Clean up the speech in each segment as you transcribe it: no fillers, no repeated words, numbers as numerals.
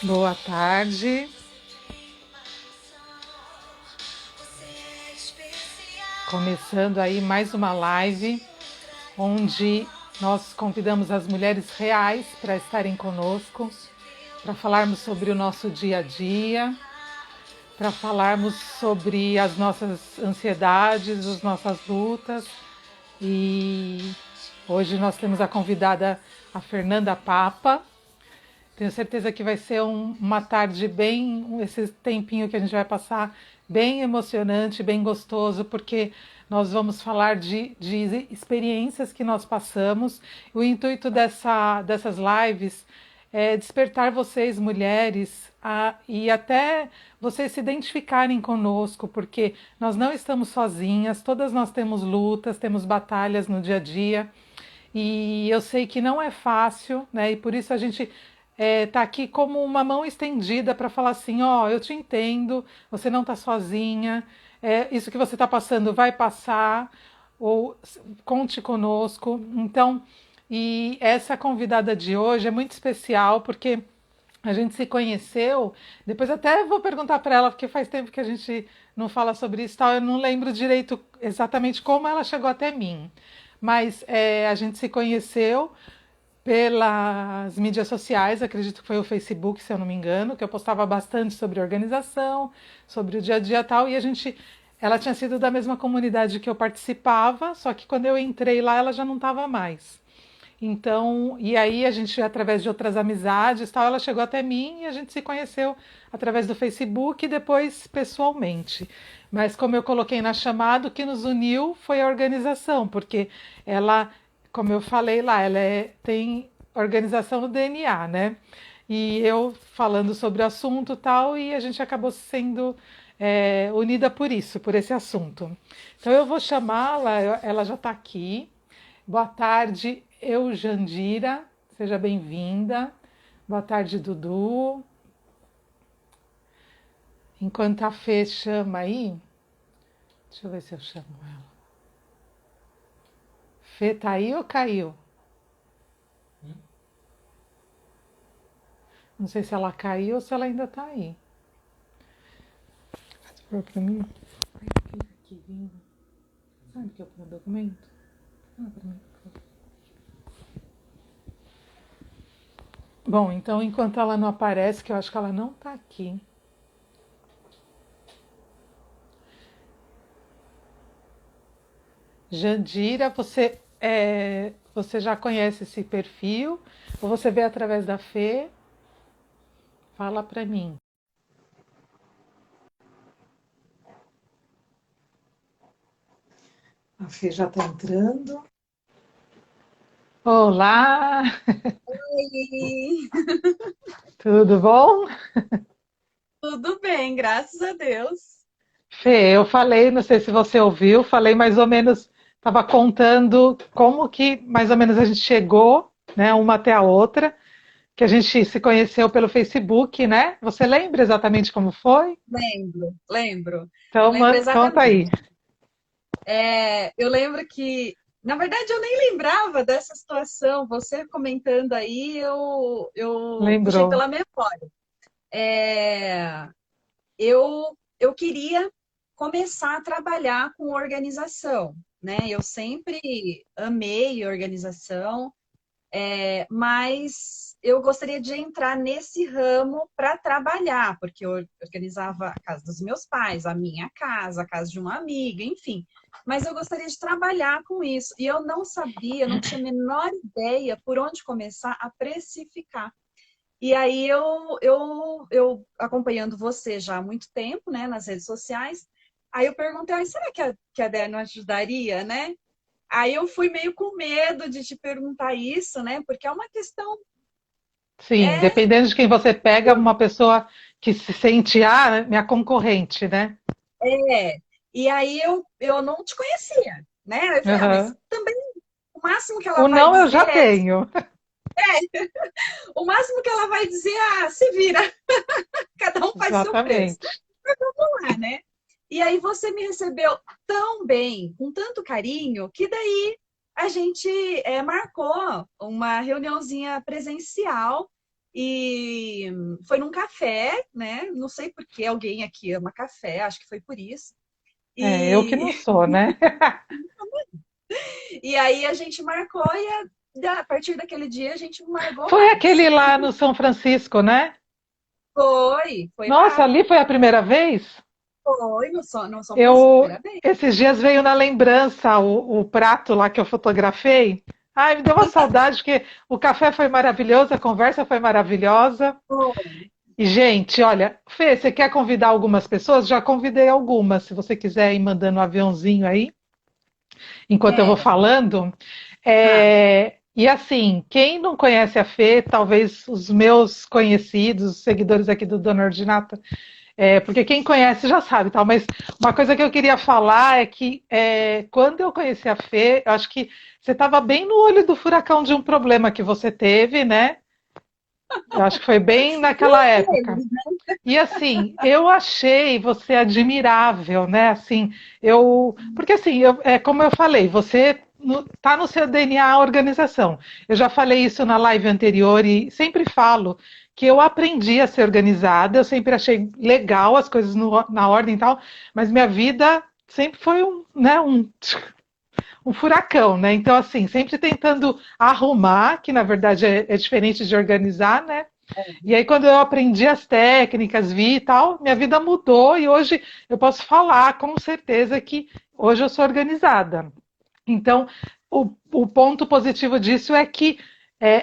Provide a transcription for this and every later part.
Boa tarde. Começando aí mais uma live onde nós convidamos as mulheres reais para estarem conosco, para falarmos sobre o nosso dia a dia, para falarmos sobre as nossas ansiedades, as nossas lutas. E hoje nós temos a convidada, a Fernanda Papa. Tenho certeza que vai ser uma tarde bem, esse tempinho que a gente vai passar, bem emocionante, bem gostoso, porque nós vamos falar de experiências que nós passamos. O intuito dessas lives é despertar vocês, mulheres, e até vocês se identificarem conosco, porque nós não estamos sozinhas, todas nós temos lutas, temos batalhas no dia a dia. E eu sei que não é fácil, né? E por isso a gente tá aqui como uma mão estendida para falar assim, ó, eu te entendo, você não está sozinha, isso que você está passando vai passar, ou conte conosco. Então, e essa convidada de hoje é muito especial porque a gente se conheceu. Depois até vou perguntar para ela, porque faz tempo que a gente não fala sobre isso, tal. Eu não lembro direito exatamente como ela chegou até mim. Mas a gente se conheceu pelas mídias sociais, acredito que foi o Facebook, se eu não me engano, que eu postava bastante sobre organização, sobre o dia a dia e tal, e ela tinha sido da mesma comunidade que eu participava, só que quando eu entrei lá ela já não estava mais. Então, e aí a gente, através de outras amizades, tal, ela chegou até mim e a gente se conheceu através do Facebook e depois pessoalmente. Mas como eu coloquei na chamada, o que nos uniu foi a organização, porque ela, como eu falei lá, tem organização no DNA, né? E eu falando sobre o assunto tal, e a gente acabou sendo unida por isso, por esse assunto. Então eu vou chamá-la, ela já está aqui. Boa tarde, Jandira, seja bem-vinda. Boa tarde, Dudu. Enquanto a Fê chama aí, deixa eu ver se eu chamo ela. Fê tá aí ou caiu? Não sei se ela caiu ou se ela ainda tá aí. Falou pra mim. Ai, fica aqui vindo. Sabe que eu ponho documento? Fala pra mim, por favor. Bom, então enquanto ela não aparece, que eu acho que ela não tá aqui. Jandira, você já conhece esse perfil? Ou você vê através da Fê? Fala para mim. A Fê já está entrando. Olá, Oi, tudo bom? tudo bem, graças a Deus. Fê, eu falei, não sei se você ouviu, falei mais ou menos, estava contando como que mais ou menos a gente chegou, né, uma até a outra, que a gente se conheceu pelo Facebook, né? Você lembra exatamente como foi? Lembro, lembro, Então, lembro conta aí. exatamente. Eu lembro que, na verdade, eu nem lembrava dessa situação. Você comentando aí, eu puxei Lembrou? pela memória. É, eu queria começar a trabalhar com organização, né? Eu sempre amei organização. Mas eu gostaria de entrar nesse ramo para trabalhar, porque eu organizava a casa dos meus pais, a minha casa, a casa de uma amiga, enfim. Mas eu gostaria de trabalhar com isso. E eu não sabia, não tinha a menor ideia por onde começar a precificar. E aí eu acompanhando você já há muito tempo, né, nas redes sociais, aí eu perguntei, "Ai, será que a Dé não ajudaria, né? Aí eu fui meio com medo de te perguntar isso, né? Porque é uma questão. Sim, É, dependendo de quem você pega, uma pessoa que se sente, minha concorrente, né? é. E aí eu não te conhecia, né? Eu falei, mas Aham. também o máximo que ela O vai não eu dizer já é. tenho. O máximo que ela vai dizer é, se vira, cada um faz seu preço. Exatamente. Não é, né? E aí você me recebeu tão bem, com tanto carinho, que daí a gente marcou uma reuniãozinha presencial. E foi num café, né? Não sei por que alguém aqui ama café, acho que foi por isso. Eu que E, não sou, né? e aí a gente marcou a partir daquele dia a gente não largou Foi mais. aquele lá no São Francisco, né? Foi Nossa, lá. ali foi a primeira vez? Foi no São Francisco, Eu, primeira vez. esses dias veio na lembrança o prato lá que eu fotografei. Ai, me deu uma saudade, porque o café foi maravilhoso, a conversa foi maravilhosa. Foi. E, gente, olha, Fê, você quer convidar algumas pessoas? Já convidei algumas, se você quiser ir mandando um aviãozinho aí, enquanto eu vou Quero. falando. Tá. E assim, quem não conhece a Fê, talvez os meus conhecidos, os seguidores aqui do Dona Ordinata, porque quem conhece já sabe, tal. Mas uma coisa que eu queria falar é que quando eu conheci a Fê, eu acho que você estava bem no olho do furacão de um problema que você teve, né? Eu acho que foi bem naquela época. Eles, né? E assim, eu achei você admirável, né? Assim, porque assim, como eu falei, você tá no seu DNA a organização. Eu já falei isso na live anterior e sempre falo que eu aprendi a ser organizada, eu sempre achei legal as coisas na ordem e tal, mas minha vida sempre foi um furacão, né? Então, assim, sempre tentando arrumar, que na verdade é diferente de organizar, né? E aí, quando eu aprendi as técnicas, vi e tal, minha vida mudou e hoje eu posso falar com certeza que hoje eu sou organizada. Então, o ponto positivo disso é que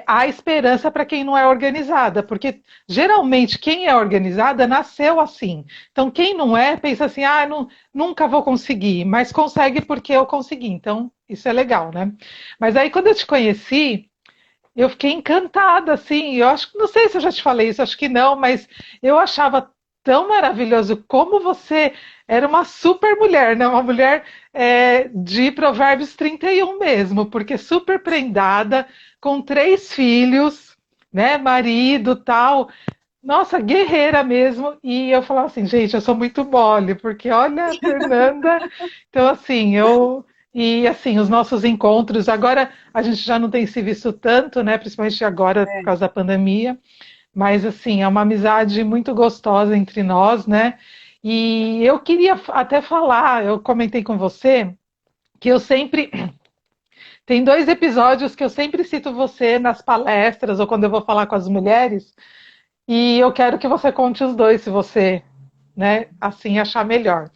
há esperança para quem não é organizada, porque geralmente quem é organizada nasceu assim. Então, quem não é, pensa assim: ah, não, nunca vou conseguir, mas consegue porque eu consegui. Então, isso é legal, né? Mas aí, quando eu te conheci, eu fiquei encantada, assim. Eu acho que não sei se eu já te falei isso, acho que não, mas eu achava tão maravilhoso como você era uma super mulher, né? Uma mulher de Provérbios 31 mesmo, porque super prendada, com 3 filhos, né? Marido, tal. Nossa, guerreira mesmo. E eu falava assim, gente, eu sou muito mole, porque olha, a Fernanda. Então, assim, E assim, os nossos encontros, agora a gente já não tem se visto tanto, né? Principalmente agora por É. causa da pandemia. Mas, assim, é uma amizade muito gostosa entre nós, né? E eu queria até falar, eu comentei com você que eu sempre. Tem 2 episódios que eu sempre cito você nas palestras ou quando eu vou falar com as mulheres. E eu quero que você conte os dois, se você, né, assim achar melhor.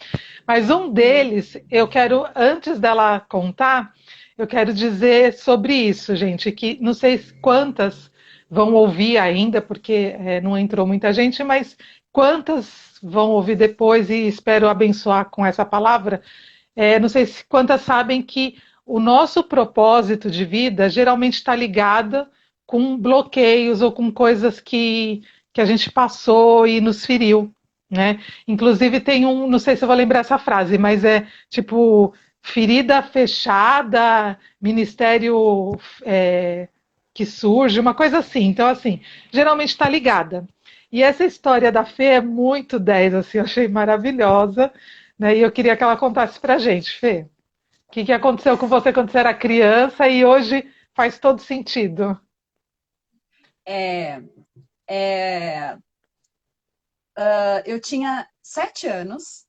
Mas um Uhum. deles, eu quero, antes dela contar, eu quero dizer sobre isso, gente, que não sei quantas vão ouvir ainda, porque não entrou muita gente, mas quantas vão ouvir depois e espero abençoar com essa palavra. Não sei se quantas sabem que o nosso propósito de vida geralmente está ligado com bloqueios ou com coisas que a gente passou e nos feriu, né? Inclusive tem não sei se eu vou lembrar essa frase, mas é tipo ferida fechada, ministério que surge, uma coisa assim. Então, assim, geralmente está ligada. E essa história da Fê é muito 10, assim, eu achei maravilhosa, né? E eu queria que ela contasse pra gente, Fê. O que aconteceu com você quando você era criança e hoje faz todo sentido? É, é, eu tinha 7 anos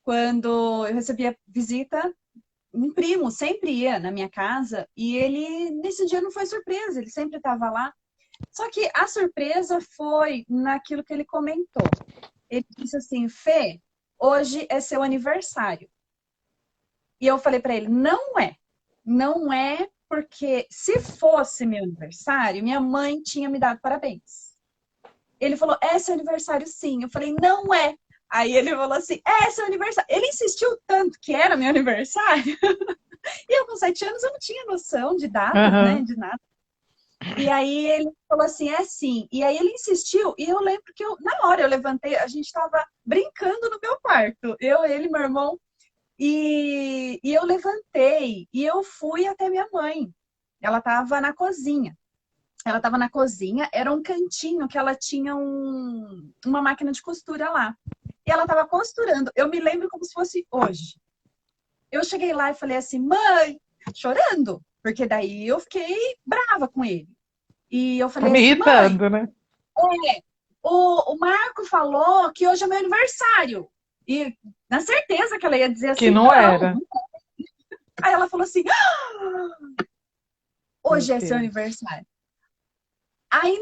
quando eu recebia visita. Um primo sempre ia na minha casa e ele, nesse dia, não foi surpresa, ele sempre estava lá. Só que a surpresa foi naquilo que ele comentou. Ele disse assim: Fê, hoje é seu aniversário. E eu falei para ele: não é. Não é porque se fosse meu aniversário, minha mãe tinha me dado parabéns. Ele falou: é seu aniversário sim. Eu falei: não é. Aí ele falou assim: é seu aniversário. Ele insistiu tanto que era meu aniversário. E eu com 7 anos eu não tinha noção de datas, né? Uhum. De nada. E aí ele falou assim, é sim. E aí ele insistiu, e eu lembro que na hora eu levantei, a gente estava brincando no meu quarto, eu, ele, meu irmão, e eu levantei e eu fui até minha mãe. Ela estava na cozinha. Ela estava na cozinha, era um cantinho que ela tinha uma máquina de costura lá. E ela estava costurando. Eu me lembro como se fosse hoje. Eu cheguei lá e falei assim, mãe, chorando, porque daí eu fiquei brava com ele. E eu Tá falei me assim, mãe, irritando, né? O Marco falou que hoje é meu aniversário. E na certeza que ela ia dizer Que assim, não não. era. Aí ela falou assim, Meu hoje é seu Deus. aniversário. Aí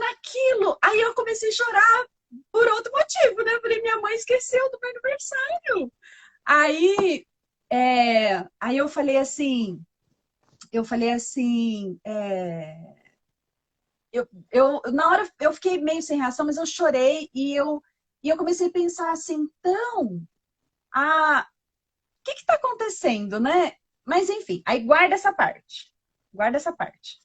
eu comecei a chorar por outro motivo, né? Eu falei, minha mãe esqueceu do meu aniversário. Aí, aí eu falei assim, na hora eu fiquei meio sem reação, mas eu chorei e eu comecei a pensar assim, então, o que está acontecendo, né? Mas enfim, aí guarda essa parte. Guarda essa parte.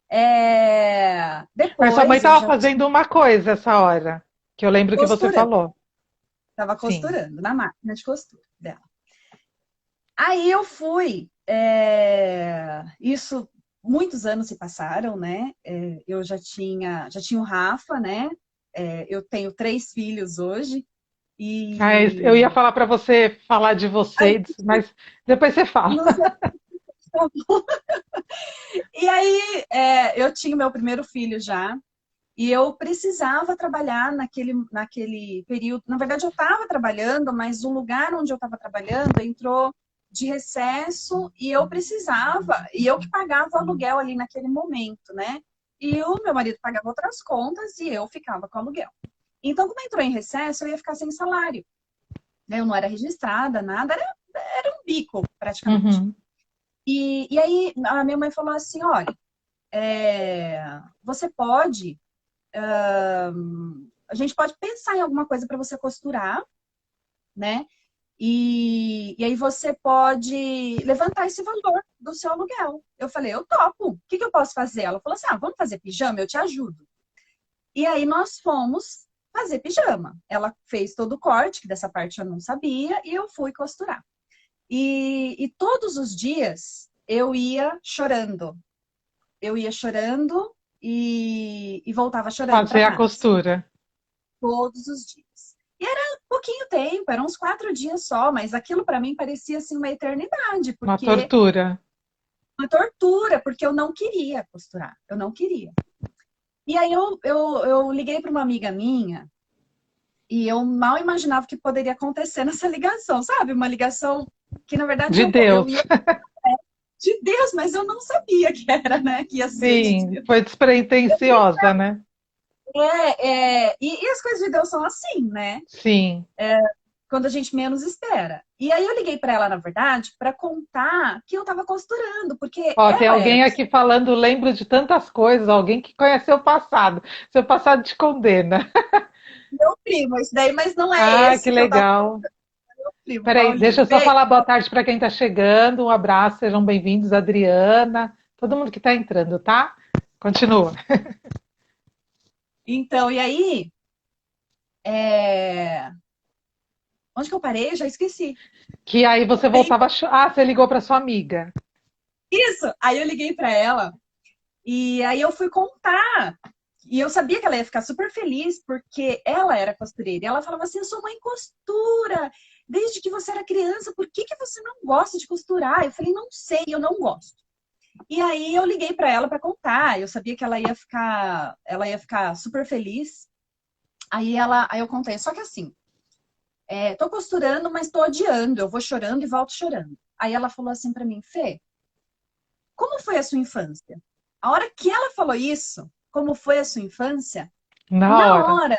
Mas sua mãe Depois eu estava já fazendo uma coisa essa hora, que eu lembro que você costurando, falou. estava Sim. costurando na máquina de costura dela. Aí eu fui. Isso, muitos anos se passaram, né? Eu já tinha o Rafa, né? Eu tenho 3 filhos hoje. Mas eu ia E. falar para você falar de Ai, você, mas depois você fala. não sei. E aí, eu tinha o meu primeiro filho já. E eu precisava trabalhar naquele período. Na verdade, eu estava trabalhando, mas o lugar onde eu estava trabalhando entrou de recesso e eu precisava, e eu que pagava o aluguel ali naquele momento, né? E o meu marido pagava outras contas e eu ficava com o aluguel. Então, como entrou em recesso, eu ia ficar sem salário, né? Eu não era registrada, nada, era um bico praticamente. Uhum. E aí a minha mãe falou assim: olha, você pode a gente pode pensar em alguma coisa para você costurar, né? E aí você pode levantar esse valor do seu aluguel. Eu falei, eu topo. O que eu posso fazer? Ela falou assim, vamos fazer pijama? Eu te ajudo. E aí nós fomos fazer pijama. Ela fez todo o corte, que dessa parte eu não sabia, e eu fui costurar. E todos os dias eu ia chorando. Eu ia chorando e voltava chorando para Fazer a casa. costura. Todos os dias. E era pouquinho tempo, eram uns 4 dias só, mas aquilo para mim parecia assim uma eternidade, Uma porque tortura. uma tortura, porque eu não queria costurar, eu não queria. E aí eu liguei para uma amiga minha e eu mal imaginava o que poderia acontecer nessa ligação, sabe? Uma ligação que na verdade De eu Deus. ia de Deus, mas eu não sabia que era, né? Que ia ser de Sim, Deus. foi despretensiosa, né? E as coisas de Deus são assim, né? Sim. Quando a gente menos espera. E aí eu liguei para ela, na verdade, para contar que eu estava costurando, porque Ó, tem ela era alguém aqui falando, lembro de tantas coisas, alguém que conhece seu passado. Seu passado te condena. meu primo, esse daí, mas não é Ah, que esse que eu estava legal. meu primo, Peraí, deixa Paulinho. eu só Beijo. falar boa tarde para quem está chegando. Um abraço, sejam bem-vindos, Adriana, todo mundo que está entrando, tá? Continua. Então, e aí, onde que eu parei? Eu já esqueci. Que aí você voltava a Ah, você ligou para sua amiga. Isso! Aí eu liguei para ela e aí eu fui contar. E eu sabia que ela ia ficar super feliz porque ela era costureira. E ela falava assim: sua mãe costura desde que você era criança, por que você não gosta de costurar? Eu falei: não sei, eu não gosto. E aí eu liguei para ela para contar. Eu sabia que ela ia ficar super feliz. Aí eu contei. Só que assim, tô costurando, mas tô odiando. Eu vou chorando e volto chorando. Aí ela falou assim para mim: Fê, como foi a sua infância? A hora que ela falou isso, como foi a sua infância? Na Na hora. hora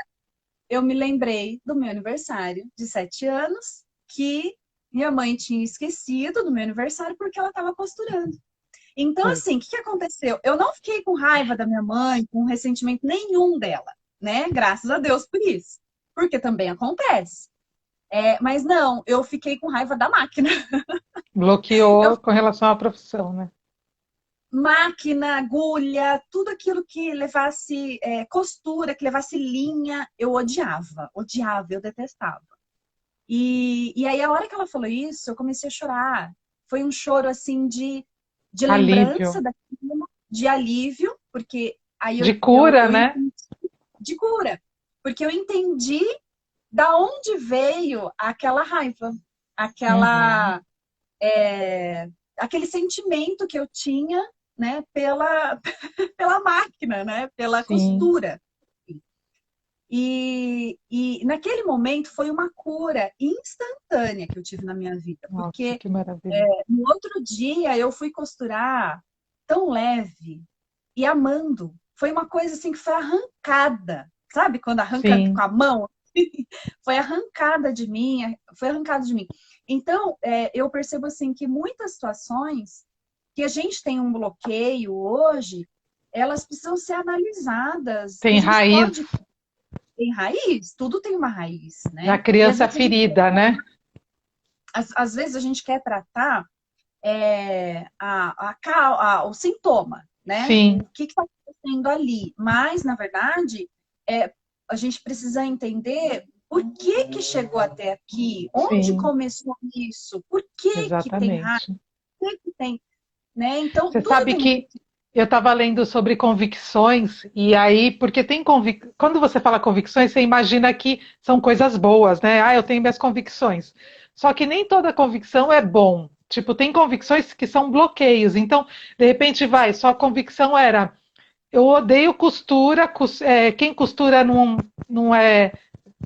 eu me lembrei do meu aniversário de 7 anos, que minha mãe tinha esquecido do meu aniversário porque ela estava costurando. Então, Foi. assim, o que aconteceu? Eu não fiquei com raiva da minha mãe, com ressentimento nenhum dela, né? Graças a Deus por isso. Porque também acontece. Mas não, eu fiquei com raiva da máquina. Eu, Bloqueou com relação à profissão, né? máquina, agulha, tudo aquilo que levasse costura, que levasse linha, eu odiava. Odiava, eu detestava. E aí, a hora que ela falou isso, eu comecei a chorar. Foi um choro, assim, de lembrança Alívio. daquilo, de alívio, porque aí De eu, cura, eu né? entendi, de cura, porque eu entendi da onde veio aquela raiva, Uhum. aquela, aquele sentimento que eu tinha, né, pela máquina, né, pela Sim. costura. E naquele momento foi uma cura instantânea que eu tive na minha vida, Nossa, porque que maravilha. no outro dia eu fui costurar tão leve e amando. Foi uma coisa assim que foi arrancada, sabe? Quando arranca com Sim, a mão, foi arrancada de mim, foi arrancada de mim. Então, eu percebo assim que muitas situações que a gente tem um bloqueio hoje, elas precisam ser analisadas, que tem a gente raiz pode tem raiz, tudo tem uma raiz, na né? E às criança vezes a gente, ferida, né? às vezes a gente quer tratar o sintoma, né? Sim, O que está acontecendo ali. Mas, na verdade, a gente precisa entender por que que chegou até aqui, onde sim, começou isso, por que que tem raiva, exatamente. por que que tem, né? Então, Você tudo sabe tem um que eu estava lendo sobre convicções, e aí, porque tem quando você fala convicções, você imagina que são coisas boas, né? Ah, eu tenho minhas convicções. Só que nem toda convicção é bom. Tipo, tem convicções que são bloqueios. Então, de repente, sua convicção era: eu odeio costura, quem costura não é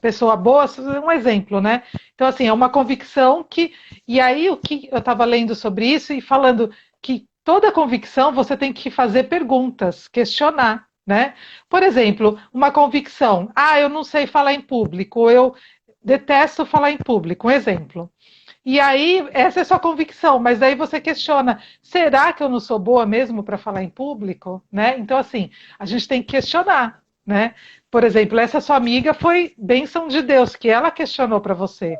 pessoa boa, um exemplo, né? Então, assim, é uma convicção que. E aí, o que eu estava lendo sobre isso e falando que toda convicção você tem que fazer perguntas, questionar, né? Por exemplo, uma convicção: ah, eu não sei falar em público, eu detesto falar em público, um exemplo. E aí, essa é a sua convicção, mas daí você questiona: será que eu não sou boa mesmo para falar em público? Né? Então, assim, a gente tem que questionar, né? Por exemplo, essa sua amiga foi bênção de Deus, que ela questionou para você,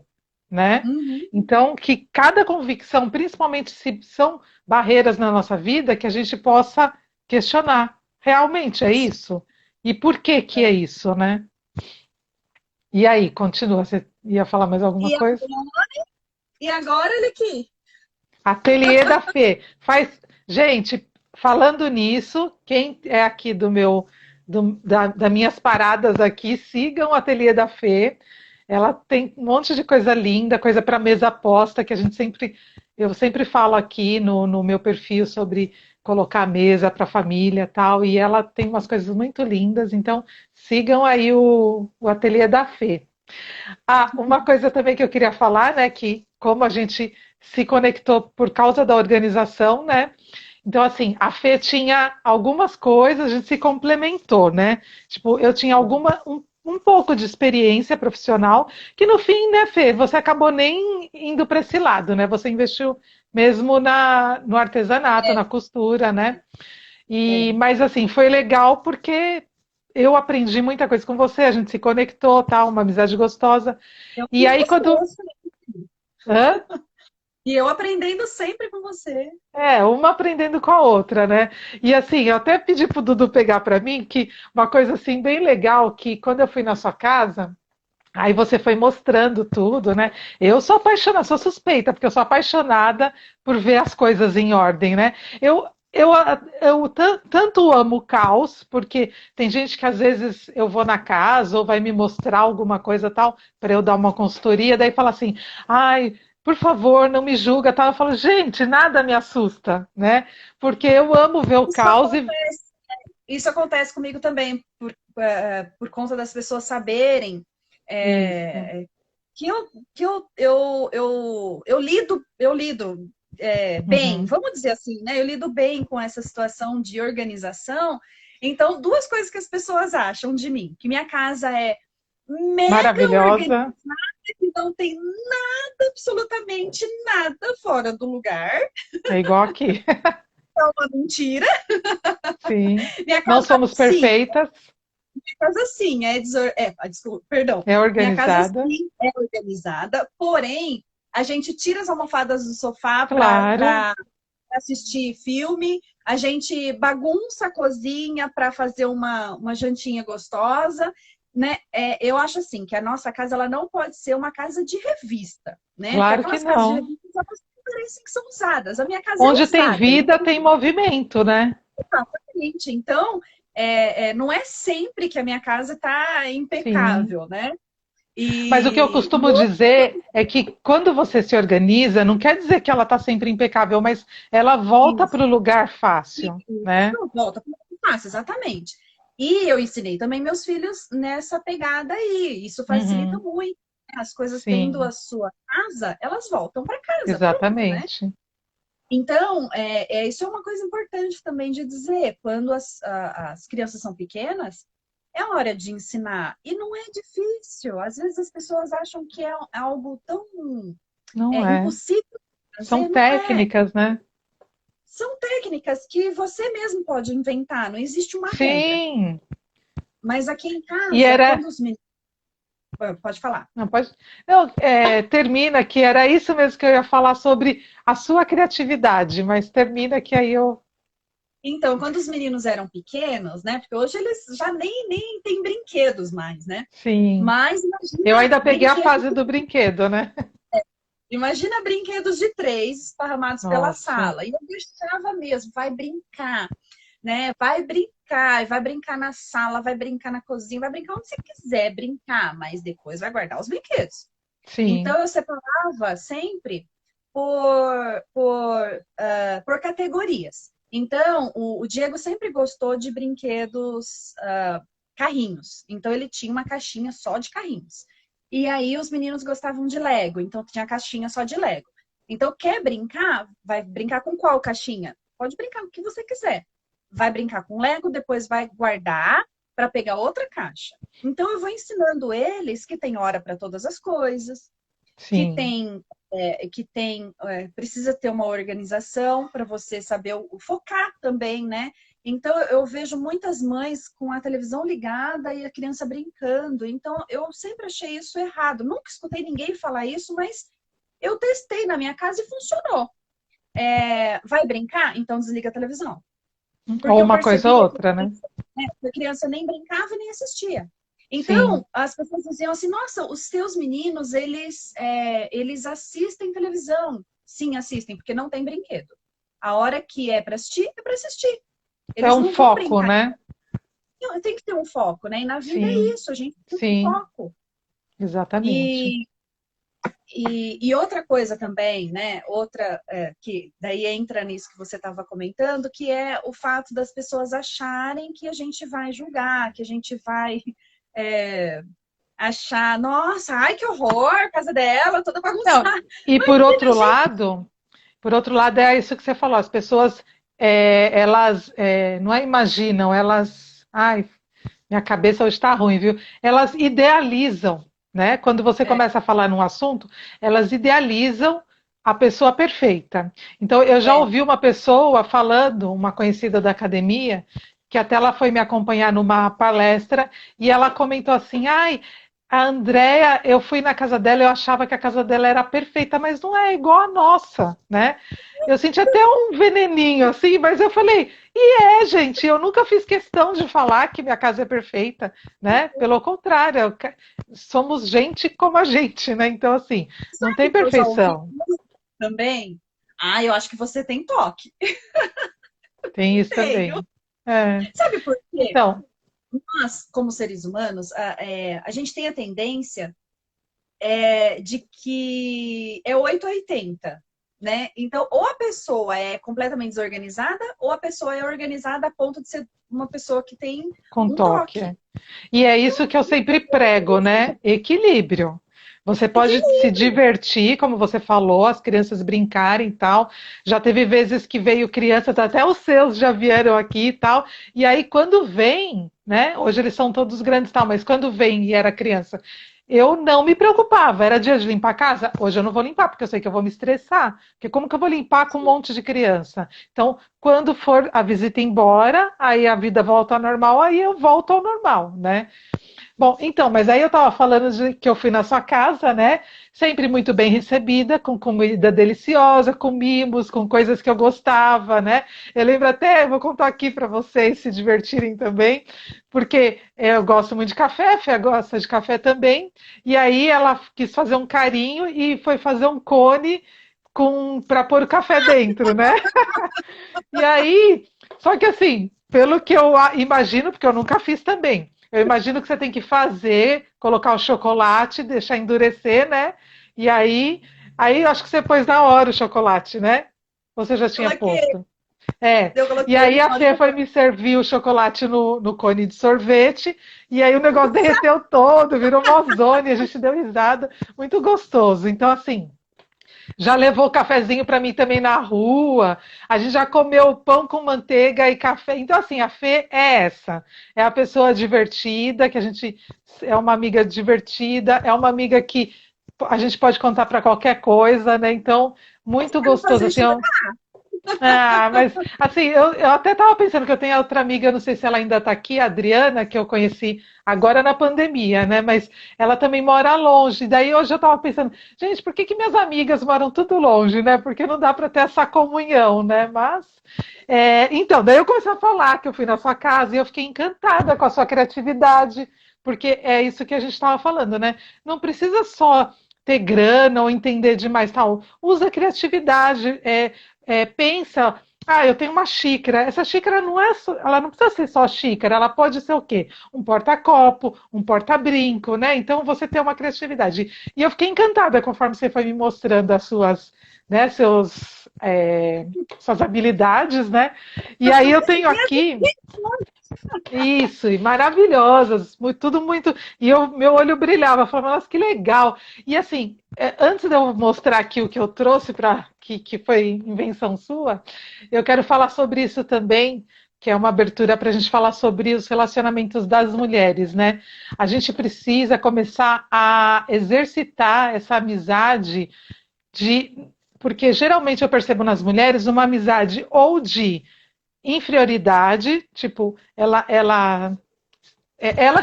né? Uhum. Então, que cada convicção, principalmente se são barreiras na nossa vida, que a gente possa questionar. Realmente é isso? E por que que é isso, né? E aí, continua, você ia falar mais alguma E coisa? agora, olha aqui. Ateliê da Fê. Gente, falando nisso, quem é aqui das minhas paradas aqui, sigam o Ateliê da Fê. Ela tem um monte de coisa linda, coisa para mesa posta, que eu sempre falo aqui no meu perfil sobre colocar a mesa para a família e tal, e ela tem umas coisas muito lindas, então sigam aí o Ateliê da Fê. Ah, uma coisa também que eu queria falar, né, que como a gente se conectou por causa da organização, né? Então, assim, a Fê tinha algumas coisas, a gente se complementou, né? Tipo, eu tinha um pouco de experiência profissional, que no fim, né, Fê, você acabou nem indo para esse lado, né? Você investiu mesmo no artesanato, na costura, né? É. Mas assim, foi legal porque eu aprendi muita coisa com você, a gente se conectou, tal, uma amizade gostosa. Eu E com aí você. quando. Hã? E eu aprendendo sempre com você. É, uma aprendendo com a outra, né? E assim, eu até pedi pro Dudu pegar para mim que uma coisa assim bem legal que quando eu fui na sua casa, aí você foi mostrando tudo, né? Eu sou apaixonada, sou suspeita, porque eu sou apaixonada por ver as coisas em ordem, né? Tanto amo o caos, porque tem gente que às vezes eu vou na casa ou vai me mostrar alguma coisa tal, para eu dar uma consultoria, daí fala assim, ai, por favor, não me julga, tal. Eu falo, gente, nada me assusta, né? Porque eu amo ver o Isso caos e acontece, isso acontece comigo também, por conta das pessoas saberem isso. é, que eu lido bem, Uhum. vamos dizer assim, né? Eu lido bem com essa situação de organização. Então, duas coisas que as pessoas acham de mim, que minha casa é mega organizada, Maravilhosa, que não tem nada, absolutamente nada fora do lugar. é igual aqui. É uma mentira. Sim. Minha Não casa, somos sim, perfeitas, casa sim desculpa, perdão. é Minha casa organizada, sim é organizada, porém a gente tira as almofadas do sofá claro. para assistir filme, a gente bagunça a cozinha para fazer uma jantinha gostosa, né? Eu acho assim que a nossa casa ela não pode ser uma casa de revista, né? Porque Claro que aquelas casas de não. revista elas parecem que são usadas. A minha casa é Onde tem usada, vida, tem movimento, né? exatamente. Então, não é sempre que a minha casa está Sim. impecável, né? Mas o que eu E costumo dizer é que quando você se organiza, não quer dizer que ela está sempre impecável, mas ela volta isso, para o lugar fácil, né? não volta para o passo, exatamente. E eu ensinei também meus filhos nessa pegada aí. Isso facilita Uhum. muito. As coisas tendo a Sim, sua casa, elas voltam para casa, pronto, né? exatamente. Então, isso é uma coisa importante também de dizer. Quando as crianças são pequenas, é hora de ensinar. E não é difícil. Às vezes as pessoas acham que é algo tão Não é. impossível de São fazer. Não é. técnicas, né? São técnicas que você mesmo pode inventar. Não existe uma regra. Sim. Mas aqui em E casa, era. quando os meninos... Pode falar. Não, pode. Não, termina que era isso mesmo que eu ia falar sobre a sua criatividade, mas termina que aí eu. Então, quando os meninos eram pequenos, né? Porque hoje eles já nem têm brinquedos mais, né? Sim. Mas Eu imagina ainda peguei a brinquedos, fase do brinquedo, né? imagina brinquedos de três esparramados pela Nossa. sala. E eu deixava mesmo, vai brincar, né? Vai brincar, e vai brincar na sala, vai brincar na cozinha, vai brincar onde você quiser brincar, mas depois vai guardar os brinquedos. Sim, Então eu separava sempre por categorias. Então, o Diego sempre gostou de brinquedos, carrinhos. Então, ele tinha uma caixinha só de carrinhos. E aí, os meninos gostavam de Lego. Então, tinha caixinha só de Lego. Então, quer brincar? Vai brincar com qual caixinha? Pode brincar com o que você quiser. Vai brincar com Lego, depois vai guardar para pegar outra caixa. Então, eu vou ensinando eles que tem hora para todas as coisas, que sim. tem precisa ter uma organização para você saber focar também, né? Então eu vejo muitas mães com a televisão ligada e a criança brincando. Então eu sempre achei isso errado. Nunca escutei ninguém falar isso, mas eu testei na minha casa e funcionou. Vai brincar? Então desliga a televisão. Ou Porque eu uma coisa ou percebia outra, né? que a criança nem brincava e nem assistia. Sim. Então, as pessoas diziam assim: nossa, os seus meninos, eles assistem televisão. Sim, assistem, porque não tem brinquedo. A hora que é para assistir, é para assistir. É Eles um não vão foco, brincar. né? Não, tem que ter um foco, né? E na vida é Sim, isso, a gente tem um sim, foco. exatamente. E, e outra coisa também, né? Outra que daí entra nisso que você estava comentando, que é o fato das pessoas acharem que a gente vai julgar, que a gente vai é, achar, nossa, ai que horror, casa dela, toda Não, bagunçada. e Imagina, gente. por outro lado é isso que você falou, as pessoas elas não é imaginam, elas, ai, minha cabeça hoje está ruim, viu? Elas idealizam, né? Quando você É, começa a falar num assunto, elas idealizam a pessoa perfeita. Então, eu já é, ouvi uma pessoa falando, uma conhecida da academia, que até ela foi me acompanhar numa palestra e ela comentou assim: ai, a Andrea, eu fui na casa dela, eu achava que a casa dela era perfeita, mas não é igual a nossa, né? Eu senti até um veneninho assim, mas eu falei, gente, eu nunca fiz questão de falar que minha casa é perfeita, né? Pelo contrário, somos gente como a gente, né? Então, assim, não tem sabe que eu já ouvi perfeição. também? Ah, eu acho que você tem toque. Tem isso Tenho. também. É. Sabe por quê? Então, Nós, como seres humanos, a gente tem a tendência de que é 8 ou 80, né? Então, ou a pessoa é completamente desorganizada, ou a pessoa é organizada a ponto de ser uma pessoa que tem com um toque. toque. É. E é isso que eu sempre prego, né? Equilíbrio. Você pode se divertir, como você falou, as crianças brincarem e tal. Já teve vezes que veio crianças, até os seus já vieram aqui e tal. E aí, quando vem, né? Hoje eles são todos grandes e tal, mas quando vem e era criança, eu não me preocupava. Era dia de limpar a casa? Hoje eu não vou limpar, porque eu sei que eu vou me estressar. Porque como que eu vou limpar com um monte de criança? Então, quando for a visita embora, aí a vida volta ao normal, aí eu volto ao normal, né? Bom, então, mas aí eu estava falando de que eu fui na sua casa, né? Sempre muito bem recebida, com comida deliciosa, com mimos, com coisas que eu gostava, né? Eu lembro até, vou contar aqui para vocês se divertirem também, porque eu gosto muito de café, a Fê gosta de café também, e aí ela quis fazer um carinho e foi fazer um cone com para pôr o café dentro, né? E aí, só que assim, pelo que eu imagino, porque eu nunca fiz também, eu imagino que você tem que fazer, colocar o chocolate, deixar endurecer, né? E aí eu acho que você pôs na hora o chocolate, né? Ou você já tinha Coloquei, posto? É, Eu e coloquei aí ele a no Fê foi chocolate. me servir o chocolate no cone de sorvete, e aí o negócio derreteu todo, virou mozone, a gente deu risada, muito gostoso. Então, assim, já levou cafezinho para mim também na rua, a gente já comeu pão com manteiga e café. Então, assim, a Fê é essa, é a pessoa divertida, que a gente é uma amiga divertida, é uma amiga que a gente pode contar para qualquer coisa, né? Então, muito Vai me gostoso, fazer assim, chorar. ah, mas assim, eu até estava pensando que eu tenho outra amiga, não sei se ela ainda está aqui, a Adriana, que eu conheci agora na pandemia, né? Mas ela também mora longe. Daí hoje eu estava pensando, gente, por que que minhas amigas moram tudo longe, né? Porque não dá para ter essa comunhão, né? Mas então, daí eu comecei a falar que eu fui na sua casa e eu fiquei encantada com a sua criatividade, porque é isso que a gente estava falando, né? Não precisa só ter grana ou entender demais, tal. Usa a criatividade. Pensa, eu tenho uma xícara. Essa xícara não é, ela não precisa ser só xícara, ela pode ser o quê? Um porta-copo, um porta-brinco, né? Então você tem uma criatividade. E eu fiquei encantada conforme você foi me mostrando as suas, né, suas habilidades, né? E aí eu tenho aqui isso, e maravilhosas, tudo muito. E meu olho brilhava, falava, nossa, que legal. E assim, antes de eu mostrar aqui o que eu trouxe para que foi invenção sua, eu quero falar sobre isso também, que é uma abertura para a gente falar sobre os relacionamentos das mulheres, né? A gente precisa começar a exercitar essa amizade de. Porque geralmente eu percebo nas mulheres uma amizade ou de inferioridade, tipo, ela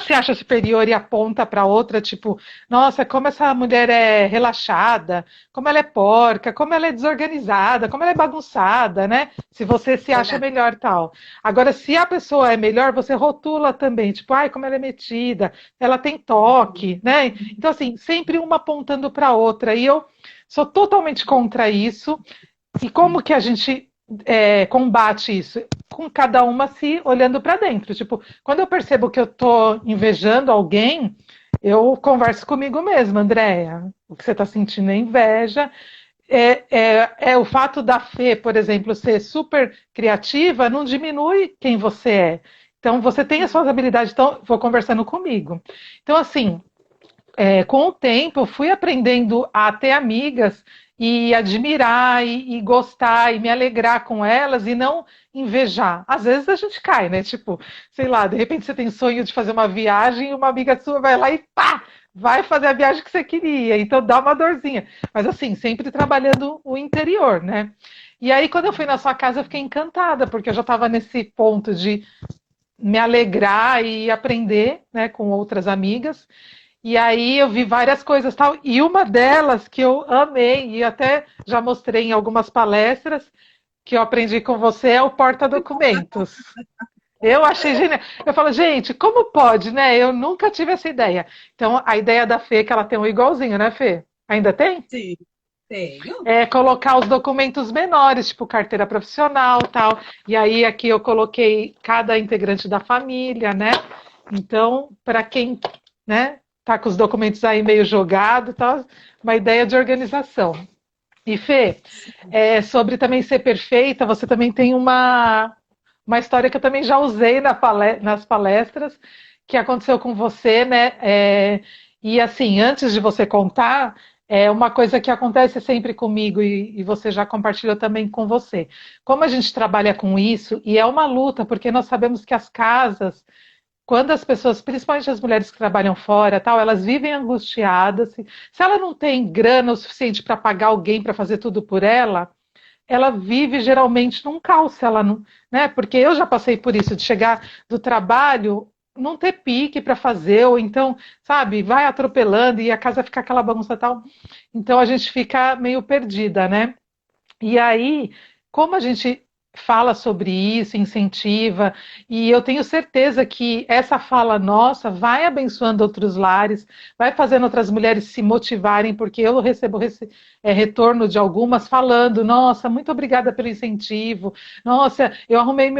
se acha superior e aponta para outra, tipo, nossa, como essa mulher é relaxada, como ela é porca, como ela é desorganizada, como ela é bagunçada, né? Se você se acha Verdade. melhor tal. Agora, se a pessoa é melhor, você rotula também, tipo, ai, como ela é metida, ela tem toque, né? Então, assim, sempre uma apontando para a outra. E eu sou totalmente contra isso. E como que a gente combate isso? Com cada uma se olhando para dentro. Tipo, quando eu percebo que eu estou invejando alguém, eu converso comigo mesma, Andréia. O que você está sentindo é inveja. É o fato da Fê, por exemplo, ser super criativa, não diminui quem você é. Então, você tem as suas habilidades, então, vou conversando comigo. Então, assim, com o tempo, eu fui aprendendo a ter amigas e admirar e gostar e me alegrar com elas e não invejar. Às vezes a gente cai, né? Tipo, sei lá, de repente você tem sonho de fazer uma viagem e uma amiga sua vai lá e pá! Vai fazer a viagem que você queria, então dá uma dorzinha. Mas assim, sempre trabalhando o interior, né? E aí, quando eu fui na sua casa, eu fiquei encantada, porque eu já estava nesse ponto de me alegrar e aprender, né, com outras amigas. E aí eu vi várias coisas tal, e uma delas que eu amei e até já mostrei em algumas palestras que eu aprendi com você é o porta-documentos. Eu achei genial. Eu falo, gente, como pode, né? Eu nunca tive essa ideia. Então, a ideia da Fê é que ela tem um igualzinho, né, Fê? Ainda tem? Sim, tenho. É colocar os documentos menores, tipo carteira profissional, tal. E aí aqui eu coloquei cada integrante da família, né? Então, para quem, né, tá com os documentos aí meio jogado, tal, uma ideia de organização. E Fê, sobre também ser perfeita, você também tem uma história que eu também já usei nas palestras, que aconteceu com você, né? E assim, antes de você contar, é uma coisa que acontece sempre comigo e você já compartilhou também com você. Como a gente trabalha com isso, e é uma luta, porque nós sabemos que as casas, quando as pessoas, principalmente as mulheres que trabalham fora, tal, elas vivem angustiadas. Se ela não tem grana o suficiente para pagar alguém para fazer tudo por ela vive geralmente num caos, se ela não, né? Porque eu já passei por isso de chegar do trabalho, não ter pique para fazer, ou então, sabe, vai atropelando e a casa fica aquela bagunça tal. Então a gente fica meio perdida, né? E aí, como a gente fala sobre isso, incentiva, e eu tenho certeza que essa fala nossa vai abençoando outros lares, vai fazendo outras mulheres se motivarem, porque eu recebo retorno de algumas falando: nossa, muito obrigada pelo incentivo, nossa, eu arrumei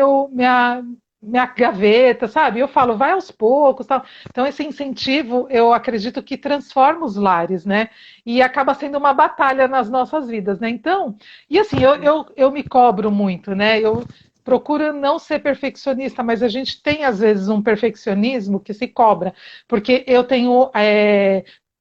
minha gaveta, sabe? Eu falo, vai aos poucos, tal. Então, esse incentivo, eu acredito que transforma os lares, né? E acaba sendo uma batalha nas nossas vidas, né? Então, e assim, eu me cobro muito, né? Eu procuro não ser perfeccionista, mas a gente tem, às vezes, um perfeccionismo que se cobra, porque eu tenho.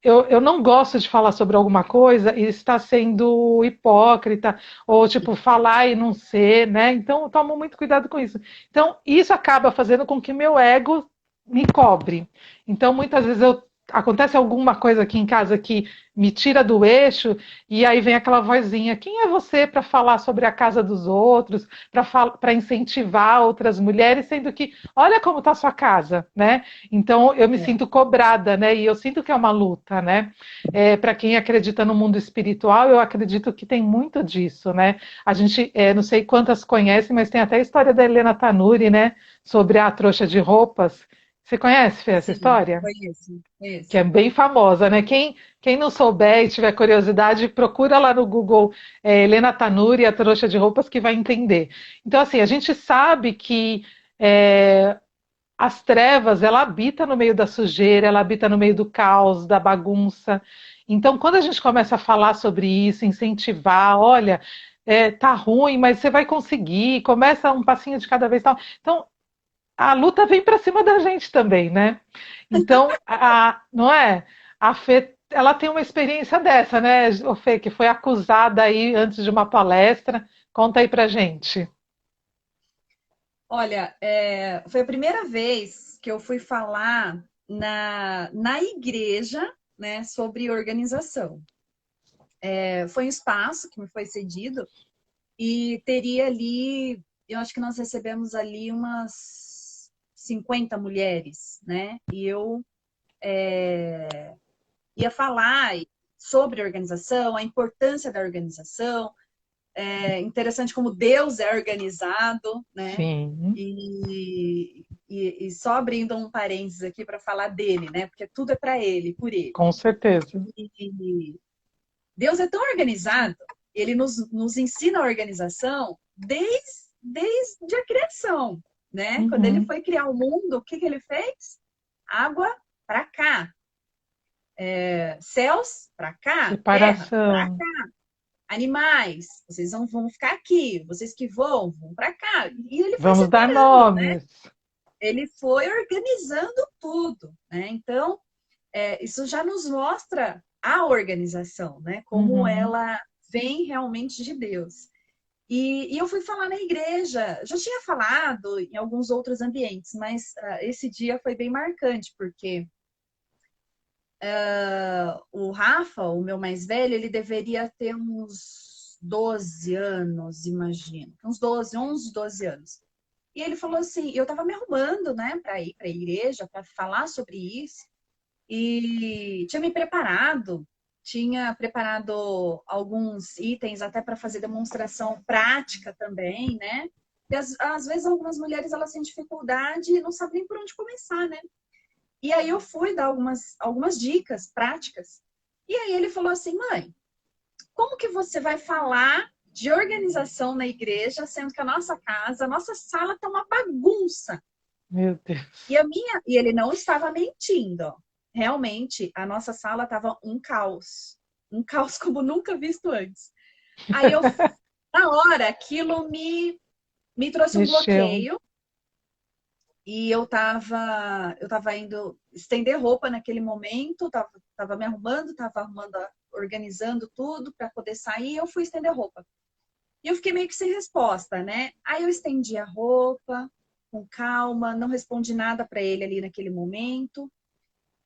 Eu não gosto de falar sobre alguma coisa e estar sendo hipócrita, ou tipo, falar e não ser, né? Então, eu tomo muito cuidado com isso. Então, isso acaba fazendo com que meu ego me cobre. Então, muitas vezes acontece alguma coisa aqui em casa que me tira do eixo, e aí vem aquela vozinha: quem é você para falar sobre a casa dos outros, para incentivar outras mulheres, sendo que olha como está sua casa, né? Então, eu me É. sinto cobrada, né? E eu sinto que é uma luta, né? Para quem acredita no mundo espiritual, eu acredito que tem muito disso, né? A gente, não sei quantas conhecem, mas tem até a história da Helena Tanuri, né? Sobre a trouxa de roupas. Você conhece, Fê, essa Sim, história? conheço, Que é conheço. bem famosa, né? Quem não souber e tiver curiosidade, procura lá no Google Helena Tanuri, a trouxa de roupas, que vai entender. Então, assim, a gente sabe que é, as trevas, ela habita no meio da sujeira, ela habita no meio do caos, da bagunça. Então, quando a gente começa a falar sobre isso, incentivar, olha, tá ruim, mas você vai conseguir, começa um passinho de cada vez, tal. Então, a luta vem para cima da gente também, né? Então, não é? A Fê, ela tem uma experiência dessa, né, ô Fê, que foi acusada aí antes de uma palestra. Conta aí pra gente. Olha, foi a primeira vez que eu fui falar na igreja, né, sobre organização. Foi um espaço que me foi cedido e teria ali, eu acho que nós recebemos ali umas 50 mulheres, né? E eu ia falar sobre organização, a importância da organização. É interessante como Deus é organizado, né? Sim, E só abrindo um parênteses aqui para falar dele, né? Porque tudo é para ele, por ele. com certeza. E Deus é tão organizado, ele nos ensina a organização desde a criação, né? Quando ele Uhum. foi criar o mundo, o que ele fez? Água para cá, céus para cá, terra para Separação. cá, animais, vocês vão ficar aqui, vocês que vão para cá. E ele foi Vamos dar separando, né? nomes. Ele foi organizando tudo, né? Então, isso já nos mostra a organização, né? Como Uhum. ela vem realmente de Deus. E eu fui falar na igreja, já tinha falado em alguns outros ambientes, mas esse dia foi bem marcante, porque o Rafa, o meu mais velho, ele deveria ter uns 12 anos, imagino. Uns 12 anos. E ele falou assim, eu estava me arrumando, né, para ir para a igreja, para falar sobre isso. E tinha preparado alguns itens até para fazer demonstração prática também, né? E às vezes algumas mulheres elas têm dificuldade e não sabem nem por onde começar, né? E aí eu fui dar algumas dicas práticas. E aí ele falou assim, mãe, como que você vai falar de organização na igreja, sendo que a nossa casa, a nossa sala tá uma bagunça? Meu Deus. E ele não estava mentindo. Ó. Realmente, a nossa sala estava um caos como nunca visto antes. Aí eu, na hora, aquilo me trouxe um Mexeu. bloqueio e eu tava indo estender roupa naquele momento, tava me arrumando, organizando tudo para poder sair, eu fui estender roupa. E eu fiquei meio que sem resposta, né? Aí eu estendi a roupa com calma, não respondi nada para ele ali naquele momento.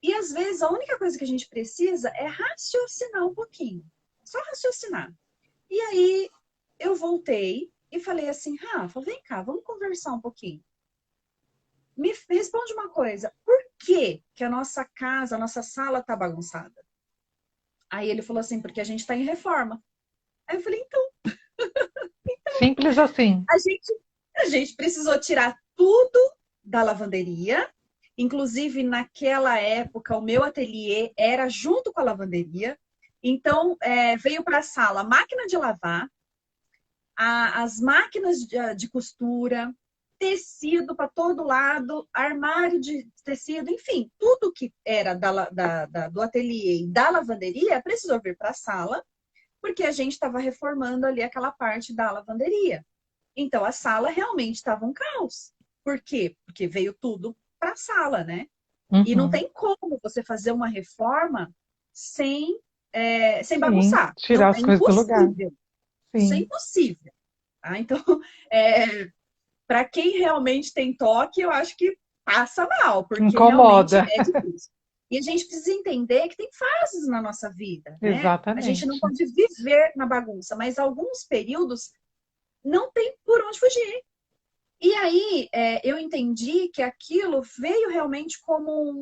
E às vezes a única coisa que a gente precisa é raciocinar um pouquinho. Só raciocinar. E aí eu voltei e falei assim, Rafa, vem cá, vamos conversar um pouquinho. Me responde uma coisa, por que que a nossa casa, a nossa sala tá bagunçada? Aí ele falou assim, porque a gente tá em reforma. Aí eu falei, então, Simples assim. a gente, a gente precisou tirar tudo da lavanderia. Inclusive, naquela época, o meu ateliê era junto com a lavanderia. Então, veio para a sala a máquina de lavar, as máquinas de costura, tecido para todo lado, armário de tecido, enfim, tudo que era do ateliê e da lavanderia precisou vir para a sala, porque a gente estava reformando ali aquela parte da lavanderia. Então, a sala realmente estava um caos. Por quê? Porque veio tudo para a sala, né? E não Uhum. tem como você fazer uma reforma sem, sem Sim, bagunçar. Não, tirar é as coisas do lugar. impossível. Isso é Sim, impossível. Tá? Então, para quem realmente tem toque, eu acho que passa mal, porque realmente incomoda. é difícil. E a gente precisa entender que tem fases na nossa vida, né? A gente não Exatamente. pode viver na bagunça, mas alguns períodos não tem por onde fugir. E aí eu entendi que aquilo veio realmente como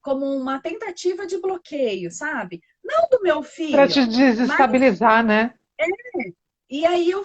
uma tentativa de bloqueio, sabe? Não do meu Para filho, te mas. desestabilizar, né? E aí eu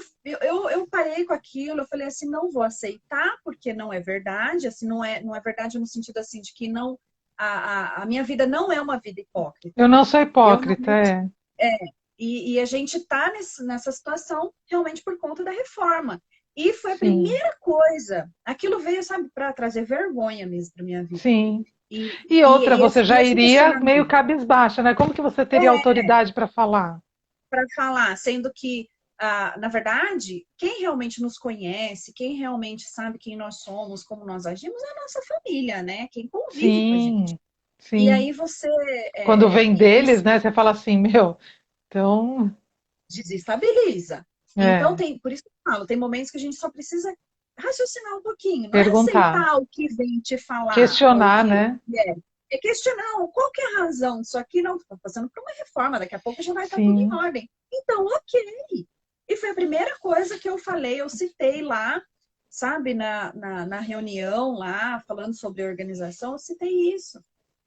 parei com aquilo, eu falei assim, não vou aceitar, porque não é verdade, assim, não é verdade no sentido assim de que não a minha vida não é uma vida Eu hipócrita. não sou Eu hipócrita, realmente. é. É, e a gente está nessa situação realmente por conta da reforma. E foi a Sim, primeira coisa. Aquilo veio, sabe, para trazer vergonha mesmo para minha vida. sim. E, E outra, e, e, você esse, e já esse iria meio questionamento cabisbaixa, né? Como que você teria autoridade para falar? para falar, sendo que, na verdade, quem realmente nos conhece, quem realmente sabe quem nós somos, como nós agimos, é a nossa família, né? Quem convive com a gente. Sim, E sim. aí você Quando vem deles, isso né? Você fala assim, meu, então, desestabiliza. Então, é, por isso que eu falo, tem momentos que a gente só precisa raciocinar um pouquinho, não é perguntar, aceitar o que vem te falar, ou o questionar, que né? é questionar qual que é a razão disso aqui, não, estou passando por uma reforma, daqui a pouco já vai estar tudo em Sim, ordem. Então, ok. E foi a primeira coisa que eu falei, eu citei lá, sabe, na reunião lá, falando sobre organização, eu citei isso.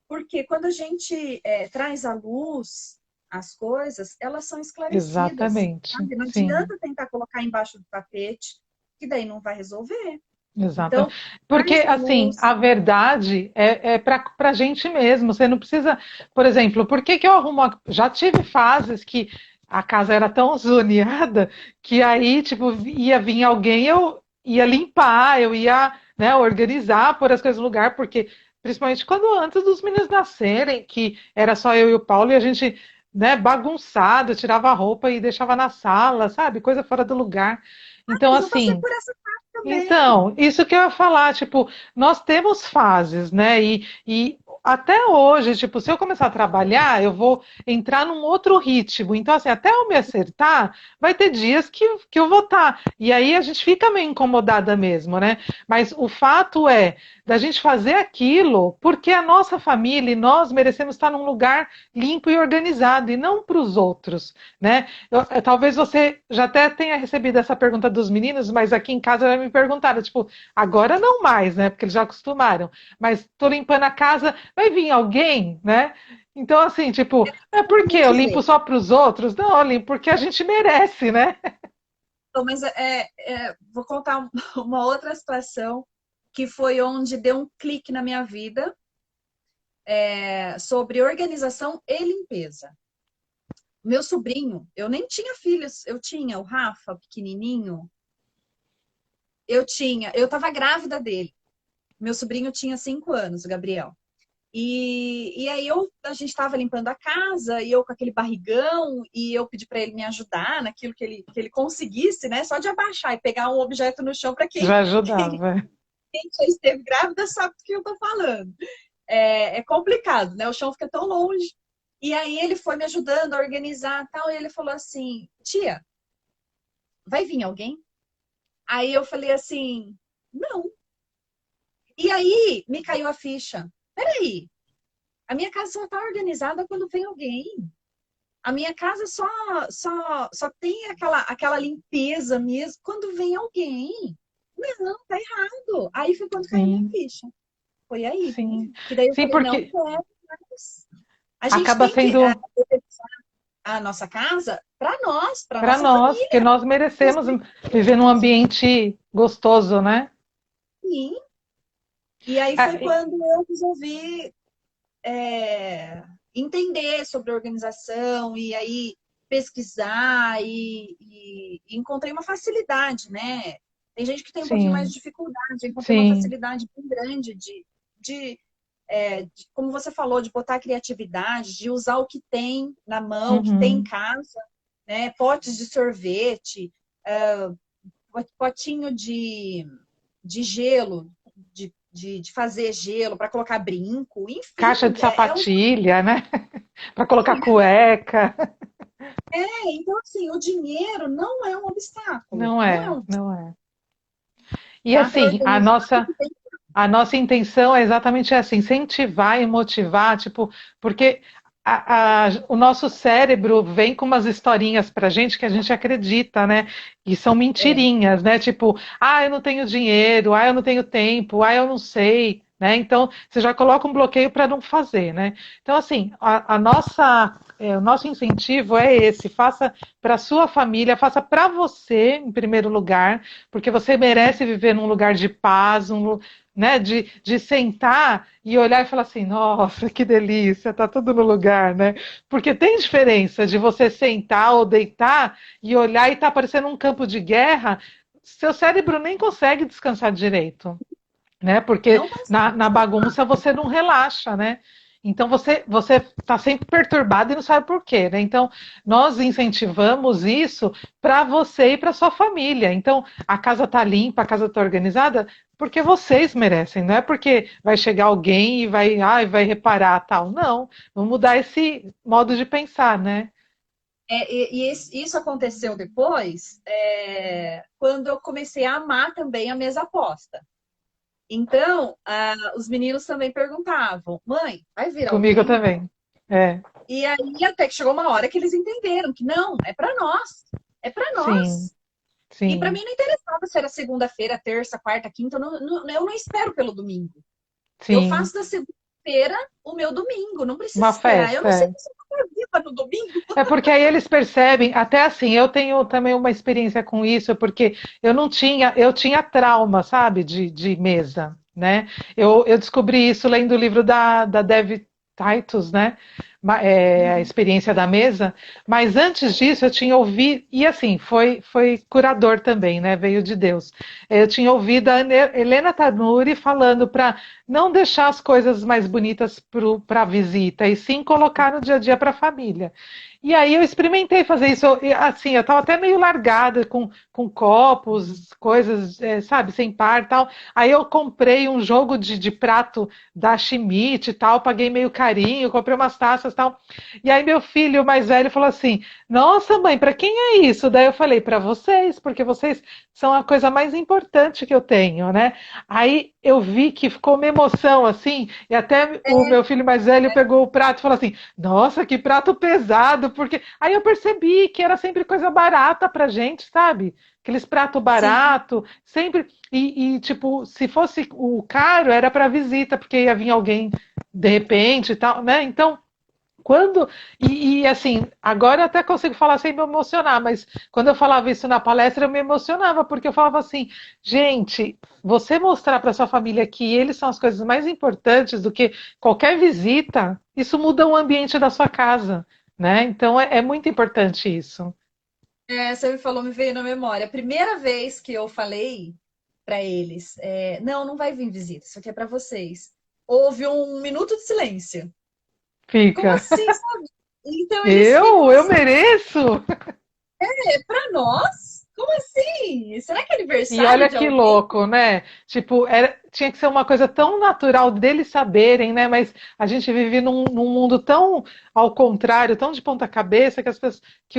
Porque quando a gente traz à luz as coisas, elas são esclarecidas, exatamente. sabe? Não Sim. adianta tentar colocar embaixo do tapete, que daí não vai resolver. Exatamente. Então, Porque, traz à assim, luz. a verdade é para a gente mesmo. Você não precisa. Por exemplo, por que que eu arrumo. Já tive fases que a casa era tão zoneada que aí, tipo, ia vir alguém, eu ia limpar, eu ia, né, organizar, pôr as coisas no lugar, porque, principalmente quando antes dos meninos nascerem, que era só eu e o Paulo, e a gente, né, bagunçado, tirava a roupa e deixava na sala, sabe? Coisa fora do lugar. Então, Mas eu passei assim. por essa fase também. Então, isso que eu ia falar, tipo, nós temos fases, né? E até hoje, tipo, se eu começar a trabalhar, eu vou entrar num outro ritmo. Então, assim, até eu me acertar, vai ter dias que eu vou estar. E aí a gente fica meio incomodada mesmo, né? Mas o fato é da gente fazer aquilo porque a nossa família e nós merecemos estar num lugar limpo e organizado, e não para os outros, né? Talvez você já até tenha recebido essa pergunta dos meninos, mas aqui em casa já me perguntaram, tipo, agora não mais, né? Porque eles já acostumaram. Mas tô limpando a casa, vai vir alguém, né? Então, assim, tipo, é porque eu Exatamente limpo isso. só para os outros? Não, eu limpo porque a gente merece, né? Então, mas vou contar uma outra situação que foi onde deu um clique na minha vida sobre organização e limpeza. Meu sobrinho, eu nem tinha filhos, eu tinha o Rafa, pequenininho, eu estava grávida dele. Meu sobrinho tinha 5 anos, o Gabriel. E aí a gente estava limpando a casa e eu com aquele barrigão e eu pedi para ele me ajudar naquilo que ele conseguisse, né? Só de abaixar e pegar um objeto no chão para quem, Já quem, ajudava. quem já esteve grávida sabe do que eu estou falando. É complicado, né? O chão fica tão longe. E aí ele foi me ajudando a organizar tal, e ele falou assim, tia, vai vir alguém? Aí eu falei assim, não. E aí me caiu a ficha. Peraí, a minha casa só está organizada quando vem alguém. A minha casa só tem aquela limpeza mesmo quando vem alguém. Não, tá errado. Aí foi quando caiu minha Sim, ficha. Foi aí. sim. Que daí eu Sim, falei, não porque quero mais. A gente acaba tem que sendo a nossa casa para para nossa nós, porque família. nós merecemos viver num ambiente gostoso, né? Sim. E aí Ah, foi quando eu resolvi entender sobre organização e aí pesquisar e encontrei uma facilidade, né? Tem gente que tem um pouquinho mais sim, de dificuldade, encontrei uma sim. facilidade bem grande de, como você falou, de botar criatividade, de usar o que tem na mão, o que tem em Uhum. casa, né? Potes de sorvete, potinho de gelo, de fazer gelo para colocar brinco, enfim, Caixa de é um. sapatilha, né? Para colocar cueca. Então, assim, o dinheiro não é um obstáculo, Não não é é, um não é. E dá para assim, organizar tudo bem. a nossa intenção é exatamente essa, incentivar e motivar, tipo, porque o nosso cérebro vem com umas historinhas pra gente que a gente acredita, né? E são É, mentirinhas, né? Tipo, ah, eu não tenho dinheiro, ah, eu não tenho tempo, ah, eu não sei, né? Então, você já coloca um bloqueio para não fazer, né? Então, assim, o nosso incentivo é esse, faça para sua família, faça para você, em primeiro lugar, porque você merece viver num lugar de paz, né, de sentar e olhar e falar assim, nossa, que delícia, tá tudo no lugar, né? Porque tem diferença de você sentar ou deitar e olhar e tá parecendo um campo de guerra, seu cérebro nem consegue descansar direito, né? Porque não consegue. na bagunça você não relaxa, né? Então você está sempre perturbado e não sabe por quê, né? Então nós incentivamos isso para você e para sua família. Então a casa está limpa, a casa está organizada, porque vocês merecem, não é porque vai chegar alguém e vai reparar tal. Não, vamos mudar esse modo de pensar, né? Isso aconteceu depois, quando eu comecei a amar também a mesa aposta. Então, os meninos também perguntavam, mãe, vai vir Comigo alguém? também. É, E aí até que chegou uma hora que eles entenderam que não, é para nós, é para sim, nós. E para sim, mim não interessava se era segunda-feira, terça, quarta, quinta, eu não espero pelo domingo. Eu sim. faço da segunda-feira o meu domingo, não precisa Uma esperar. Eu festa. não sei É. se eu vou viva no domingo. É porque aí eles percebem, até assim, eu tenho também uma experiência com isso, porque eu tinha trauma, sabe, de mesa, né? Eu descobri isso lendo o livro da Dev Titus, né? A Uhum. experiência da mesa, mas antes disso eu tinha ouvido, e assim, foi curador também, né? Veio de Deus. Eu tinha ouvido a Helena Tanuri falando para não deixar as coisas mais bonitas para a visita, e sim colocar no dia a dia para a família. E aí eu experimentei fazer isso, assim, eu estava até meio largada com copos, coisas, sabe, sem par e tal. Aí eu comprei um jogo de prato da Schmidt e tal, paguei meio carinho, comprei umas taças e tal. E aí meu filho mais velho falou assim, nossa mãe, para quem é isso? Daí eu falei, para vocês, porque vocês são a coisa mais importante que eu tenho, né? Aí eu vi que ficou uma emoção assim, e até o meu filho mais velho pegou o prato e falou assim, nossa, que prato pesado, porque aí eu percebi que era sempre coisa barata pra gente, sabe? Aqueles pratos Sim, barato, sempre tipo, se fosse o caro era para visita, porque ia vir alguém de repente e tal, né? Então, quando assim, agora eu até consigo falar sem me emocionar, mas quando eu falava isso na palestra eu me emocionava, porque eu falava assim, gente, você mostrar para sua família que eles são as coisas mais importantes do que qualquer visita, isso muda o ambiente da sua casa, né? Então é muito importante isso. você me falou, me veio na memória. A primeira vez que eu falei para eles, não, não vai vir visita, isso aqui é para vocês. Houve um minuto de silêncio. Como Fica. assim, sabe? Então eles ficam Eu assim, mereço. para nós? Como assim? Será que é E aniversário olha de que alguém? louco, né? Tipo, tinha que ser uma coisa tão natural deles saberem, né? Mas a gente vive num mundo tão ao contrário, tão de ponta cabeça, que as pessoas, que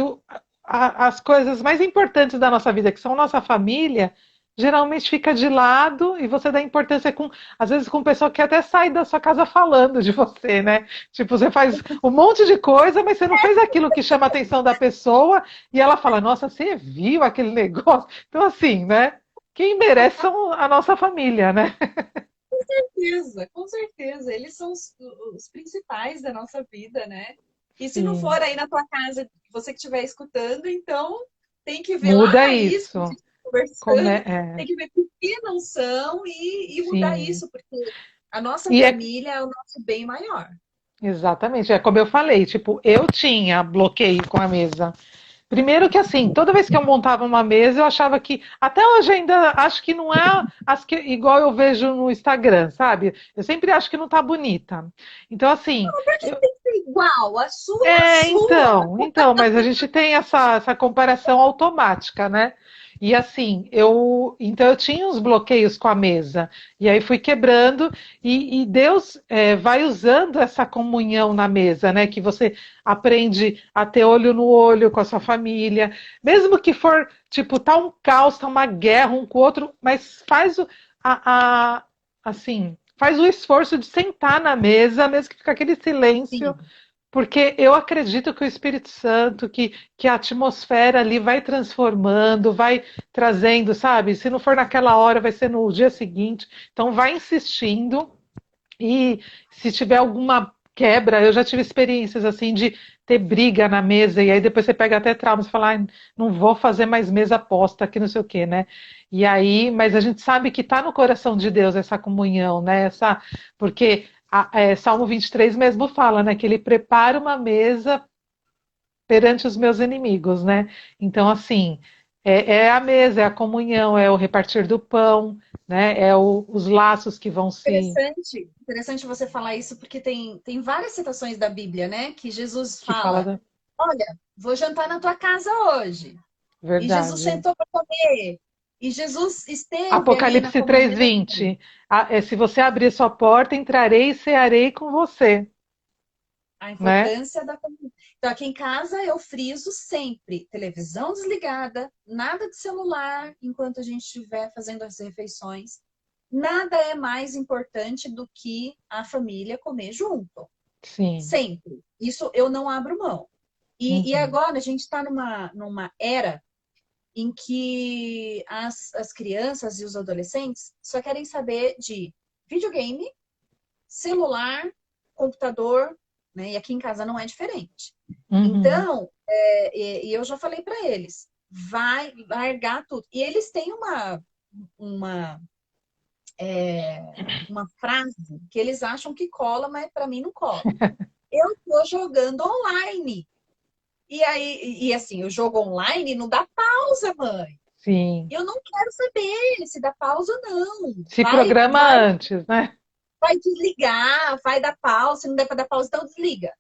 as coisas mais importantes da nossa vida, que são nossa família, geralmente fica de lado e você dá importância às vezes com pessoa que até sai da sua casa falando de você, né? Tipo, você faz um monte de coisa, mas você não fez aquilo que chama a atenção da pessoa e ela fala, nossa, você viu aquele negócio? Então, assim, né? Quem merece são a nossa família, né? Certeza, com certeza. Eles são os principais da nossa vida, né? E se não Sim. for aí na tua casa, você que estiver escutando, então tem que ver lá a Muda raiz, como a isso. gente está conversando, tem que ver por que não são e mudar Sim. isso, porque a nossa E é família é o nosso bem maior. exatamente, é como eu falei, tipo, eu tinha bloqueio com a mesa. Primeiro que assim, toda vez que eu montava uma mesa, eu achava que, até hoje ainda acho que não é igual eu vejo no Instagram, sabe? Eu sempre acho que não tá bonita. Então, assim, Não, por que eu, tem que ser igual? A sua é a sua. mas a gente tem essa comparação automática, né? E assim, então eu tinha uns bloqueios com a mesa, e aí fui quebrando, e Deus vai usando essa comunhão na mesa, né? Que você aprende a ter olho no olho com a sua família, mesmo que for, tipo, tá um caos, tá uma guerra um com o outro, mas assim, faz o esforço de sentar na mesa, mesmo que fique aquele silêncio, Sim. porque eu acredito que o Espírito Santo, que a atmosfera ali vai transformando, vai trazendo, sabe? Se não for naquela hora, vai ser no dia seguinte. Então, vai insistindo. E se tiver alguma quebra, eu já tive experiências assim de ter briga na mesa, e aí depois você pega até traumas e fala, não vou fazer mais mesa aposta, que não sei o quê, né? E aí, mas a gente sabe que está no coração de Deus essa comunhão, né? Porque Salmo 23 mesmo fala, né? Que ele prepara uma mesa perante os meus inimigos, né? Então, assim, é a mesa, é a comunhão, é o repartir do pão, né? Os laços que vão se Interessante, interessante você falar isso, porque tem várias citações da Bíblia, né? Que Jesus que fala fala: da Olha, vou jantar na tua casa hoje. E Jesus verdade. sentou para comer. E Jesus esteve ali na Apocalipse comunhão. 3:20. Se você abrir sua porta, entrarei e cearei com você, A né? importância da comunhão. Então, aqui em casa eu friso sempre: televisão desligada, nada de celular enquanto a gente estiver fazendo as refeições. Nada é mais importante do que a família comer junto. Sim. Sempre. Isso eu não abro mão. E Uhum. agora a gente está numa era em que as crianças e os adolescentes só querem saber de videogame, celular, computador, né? E aqui em casa não é diferente. Uhum. Então, e eu já falei para eles, vai largar tudo. E eles têm uma, uma frase que eles acham que cola, mas para mim não cola. Eu tô jogando online. E aí, e assim, o jogo online não dá pausa, mãe. Sim. Eu não quero saber se dá pausa ou não. Se programa antes, né? Vai desligar, vai dar pausa. Se não der para dar pausa, então desliga.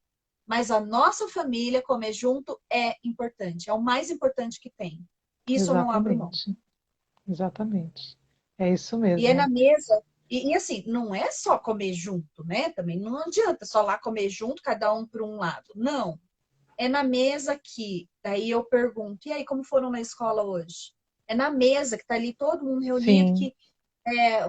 Mas a nossa família comer junto é importante. É o mais importante que tem. Isso eu não abro mão. Exatamente. Exatamente. É isso E é na mesmo. mesa. E assim, não é só comer junto, né? Também não adianta só lá comer junto, cada um para um lado. Não. É na mesa que, daí eu pergunto, e aí, como foram na escola hoje? É na mesa que tá ali todo mundo reunido, Sim. que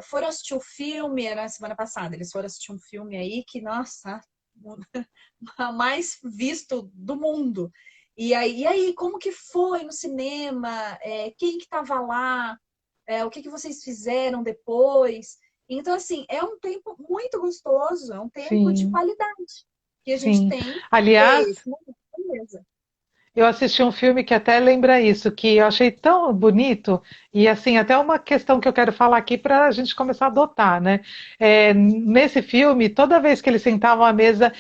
foram assistir o filme na semana passada. Eles foram assistir um filme aí que, nossa, o mais visto do mundo. E aí, como que foi no cinema? Quem que tava lá? O que que vocês fizeram depois? Então, assim, é um tempo muito gostoso, é um tempo de Sim. qualidade que a gente Sim. tem. Aliás, Esse momento na mesa. eu assisti um filme que até lembra isso, que eu achei tão bonito, e assim, até uma questão que eu quero falar aqui para a gente começar a adotar, né? Nesse filme, toda vez que eles sentavam à mesa,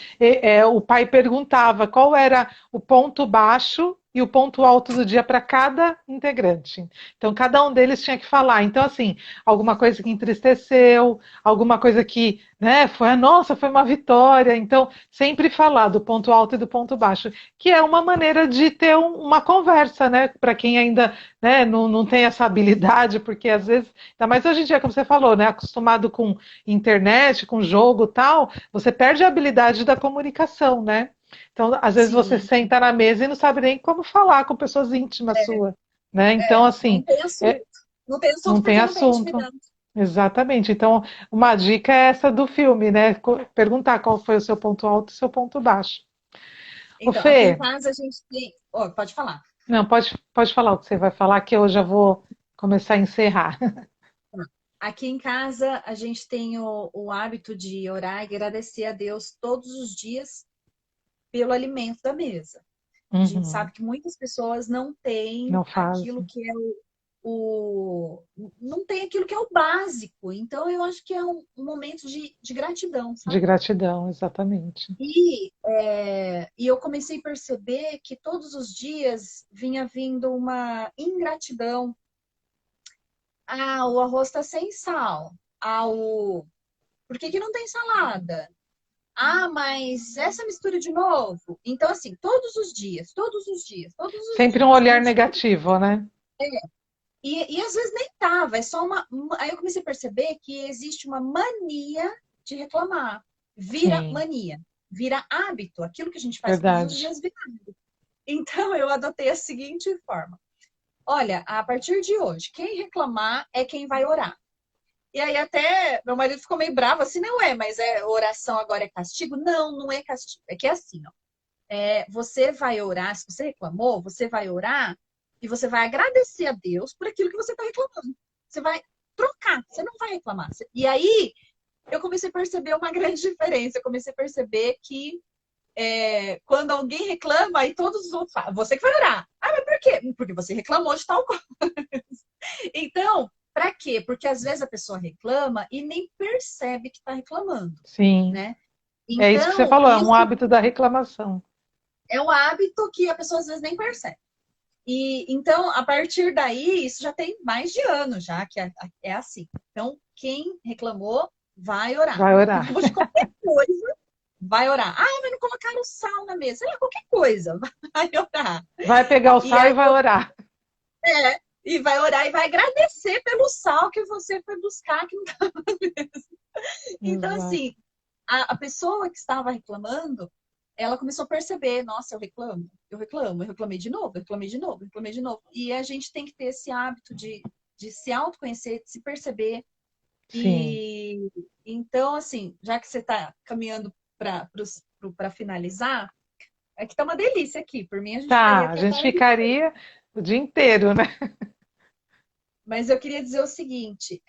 o pai perguntava qual era o ponto baixo e o ponto alto do dia para cada integrante. Então, cada um deles tinha que falar. Então, assim, alguma coisa que entristeceu, alguma coisa que, né, nossa, foi uma vitória. Então, sempre falar do ponto alto e do ponto baixo, que é uma maneira de ter uma conversa, né? Para quem ainda, né, não tem essa habilidade, porque às vezes, ainda mais hoje em dia, como você falou, né, acostumado com internet, com jogo e tal, você perde a habilidade da comunicação, né? Então, às vezes você Sim, senta na mesa e não sabe nem como falar com pessoas íntimas suas, né? Então, não assim, tem assunto. é, Não tem não assunto tem porque não tem assunto. intimidade. Exatamente. Então, uma dica é essa do filme, né? Perguntar qual foi o seu ponto alto e o seu ponto baixo. Ô, Então, aqui em Fê, casa a gente tem. Ó, pode falar. não, pode falar o que você vai falar, que eu já vou começar a encerrar. Aqui em casa a gente tem o hábito de orar e agradecer a Deus todos os dias pelo alimento da mesa. A gente Uhum, sabe que muitas pessoas não têm não aquilo fazem. que é o, não tem aquilo que é o básico. Então, eu acho que é um momento de gratidão, De sabe? gratidão, exatamente. E eu comecei a perceber que todos os dias vinha vindo uma ingratidão. Ah, o arroz está sem sal. Ah, por que que não tem salada? Ah, mas essa mistura de novo. Então, assim, todos os dias, todos os dias, todos os Sempre um dias. olhar negativo, né? E às vezes nem tava, é só Aí eu comecei a perceber que existe uma mania de reclamar. Vira Sim, mania, vira hábito. Aquilo que a gente faz todos os verdade. dias vira hábito. Então eu adotei a seguinte forma: olha, a partir de hoje, quem reclamar é quem vai orar. E aí até meu marido ficou meio bravo assim, não é, mas oração agora é castigo? Não, não é castigo. É que é assim, ó. Você vai orar, se você reclamou, você vai orar e você vai agradecer a Deus por aquilo que você está reclamando. Você vai trocar, você não vai reclamar. E aí eu comecei a perceber uma grande diferença. Eu comecei a perceber que quando alguém reclama, aí todos os outros falam, você que vai orar. Ah, mas por quê? Porque você reclamou de tal coisa. Então, para quê? Porque às vezes a pessoa reclama e nem percebe que está reclamando, Sim, né? é isso que você Então, falou, é um isso hábito da reclamação. é um hábito que a pessoa às vezes nem percebe. E então, a partir daí, isso já tem mais de anos já que é assim. Então, quem reclamou vai orar. Vai orar. Reclamou de qualquer coisa, vai orar. Ah, mas não colocaram sal na mesa. Sei lá, qualquer coisa, vai orar. Vai pegar o E sal e aí, vai orar. e vai orar e vai agradecer pelo sal que você foi buscar. Então, Exato. assim, a pessoa que estava reclamando, ela começou a perceber, nossa, eu reclamo, eu reclamo, eu reclamei de novo, eu reclamei de novo, eu reclamei de novo. E a gente tem que ter esse hábito de se autoconhecer, de se perceber. Sim. E então, assim, já que você está caminhando para finalizar, é que tá uma delícia aqui. Por mim, a gente ficaria Tá, a aqui a gente tarde. ficaria o dia inteiro, né? Mas eu queria dizer o seguinte: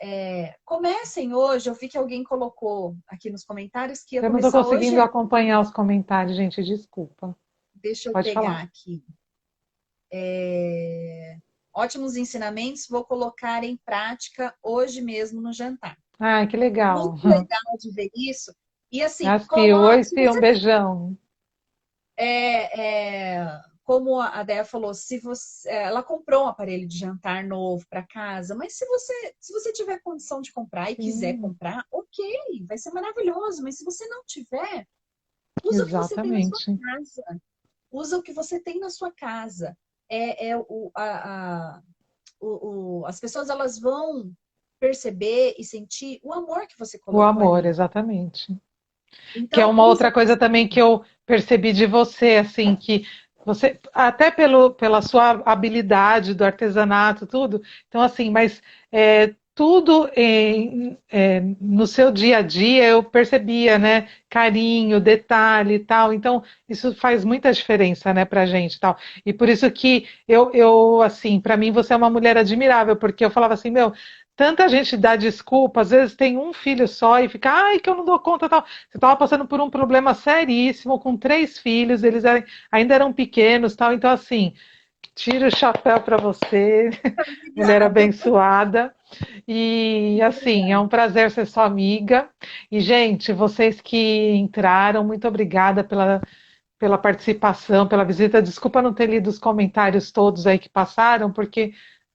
comecem hoje. Eu vi que alguém colocou aqui nos comentários que ia Eu não estou começar hoje. conseguindo acompanhar os comentários, gente, desculpa. Deixa eu Pode pegar falar. aqui. Ótimos ensinamentos, vou colocar em prática hoje mesmo no jantar. Ah, que legal. Muito legal de ver isso. E assim, Ah, Sil, oi, coloque, se Sil, um você beijão. como a Déia falou, se você, ela comprou um aparelho de jantar novo para casa, mas se você tiver condição de comprar e quiser Sim, comprar, ok, vai ser maravilhoso. Mas se você não tiver, usa o que você tem na sua exatamente. casa. Usa o que você tem na sua casa. As pessoas elas vão perceber e sentir o amor que você O colocou amor, ali. exatamente. Que é Então, uma usa outra o que coisa você também que tem. eu percebi de você, assim, que você, até pela sua habilidade do artesanato, tudo, então, assim, mas tudo no seu dia a dia eu percebia, né? Carinho, detalhe e tal, então isso faz muita diferença, né, pra gente e tal. E por isso que assim, para mim você é uma mulher admirável, porque eu falava assim, meu, tanta gente dá desculpa, às vezes tem um filho só e fica, ai, que eu não dou conta, tal. Você estava passando por um problema seríssimo com 3 filhos, ainda eram pequenos, tal. Então, assim, tiro o chapéu para você, mulher Obrigada. abençoada. E, Muito assim, é obrigada. um prazer ser sua amiga. E, gente, vocês que entraram, muito obrigada pela participação, pela visita. Desculpa não ter lido os comentários todos aí que passaram, porque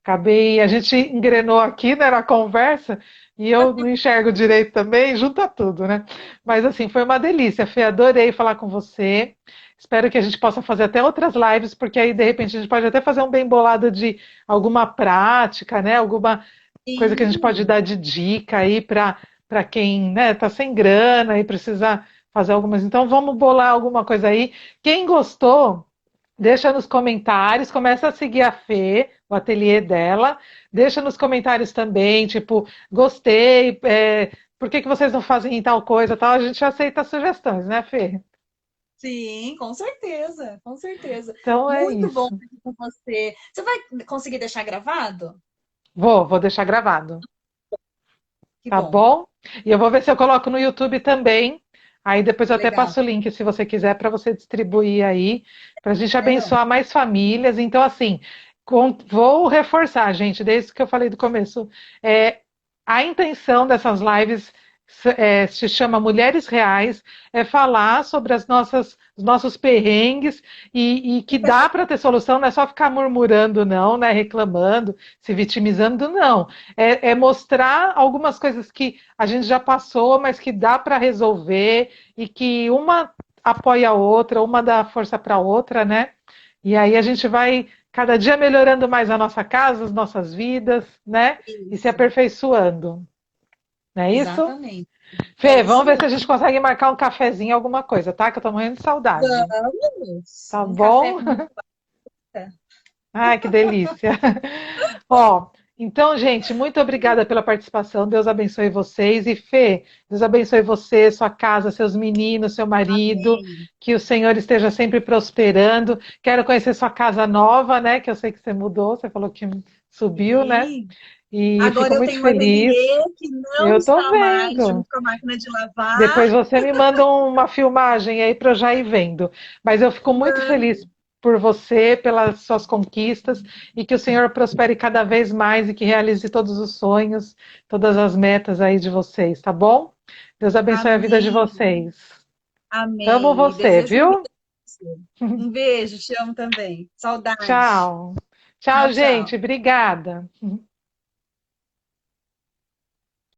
a gente engrenou aqui, né, na conversa, e eu não enxergo direito também, junta tudo, né? Mas assim, foi uma delícia, Fê, adorei falar com você. Espero que a gente possa fazer até outras lives, porque aí de repente a gente pode até fazer um bem bolado de alguma prática, né? Alguma coisa que a gente pode Sim. dar de dica aí para quem, né, tá sem grana e precisa fazer algumas. Então vamos bolar alguma coisa aí. Quem gostou, deixa nos comentários, começa a seguir a Fê, o ateliê dela. Deixa nos comentários também, tipo, gostei, por que que vocês não fazem tal coisa, tal? A gente aceita sugestões, né, Fê? Sim, com certeza, com certeza. Então é Muito bom isso. estar aqui com você. Você vai conseguir deixar gravado? Vou deixar gravado. Que Tá bom. bom? E eu vou ver se eu coloco no YouTube também. Aí depois eu até Legal. passo o link, se você quiser, para você distribuir aí, para a gente É, abençoar mais famílias. Então, assim, Vou reforçar, gente, desde que eu falei do começo. É, a intenção dessas lives se chama Mulheres Reais, é falar sobre os nossos perrengues e que dá para ter solução, não é só ficar murmurando, não, né, reclamando, se vitimizando, não. É mostrar algumas coisas que a gente já passou, mas que dá para resolver e que uma apoia a outra, uma dá força para a outra, né? E aí a gente vai cada dia melhorando mais a nossa casa, as nossas vidas, né? E se Isso, aperfeiçoando. Não é isso? exatamente. É Fê, isso vamos ver se a mesmo. gente consegue marcar um cafezinho, alguma coisa, tá? Que eu tô morrendo de saudade. Vamos! Tá Um café bom? com muita. Ai, que delícia. Ó, então, gente, muito obrigada pela participação. Deus abençoe vocês. E Fê, Deus abençoe você, sua casa, seus meninos, seu marido. Amém. Que o Senhor esteja sempre prosperando. Quero conhecer sua casa nova, né? Que eu sei que você mudou, você falou que subiu, né? E E agora fico eu muito tenho um feliz. ateliê que não Eu tô está mais vendo. junto com a máquina de lavar. Depois você me manda uma filmagem aí para eu já ir vendo. Mas eu fico muito feliz por você, pelas suas conquistas e que o Senhor prospere cada vez mais e que realize todos os sonhos, todas as metas aí de vocês, tá bom? Deus abençoe a vida de Amém. vocês. Amo Amém. E você, desejo o mesmo viu? pra você. Um beijo, te amo também. Saudade. Tchau. Tchau, Tchau, gente. tchau. Obrigada.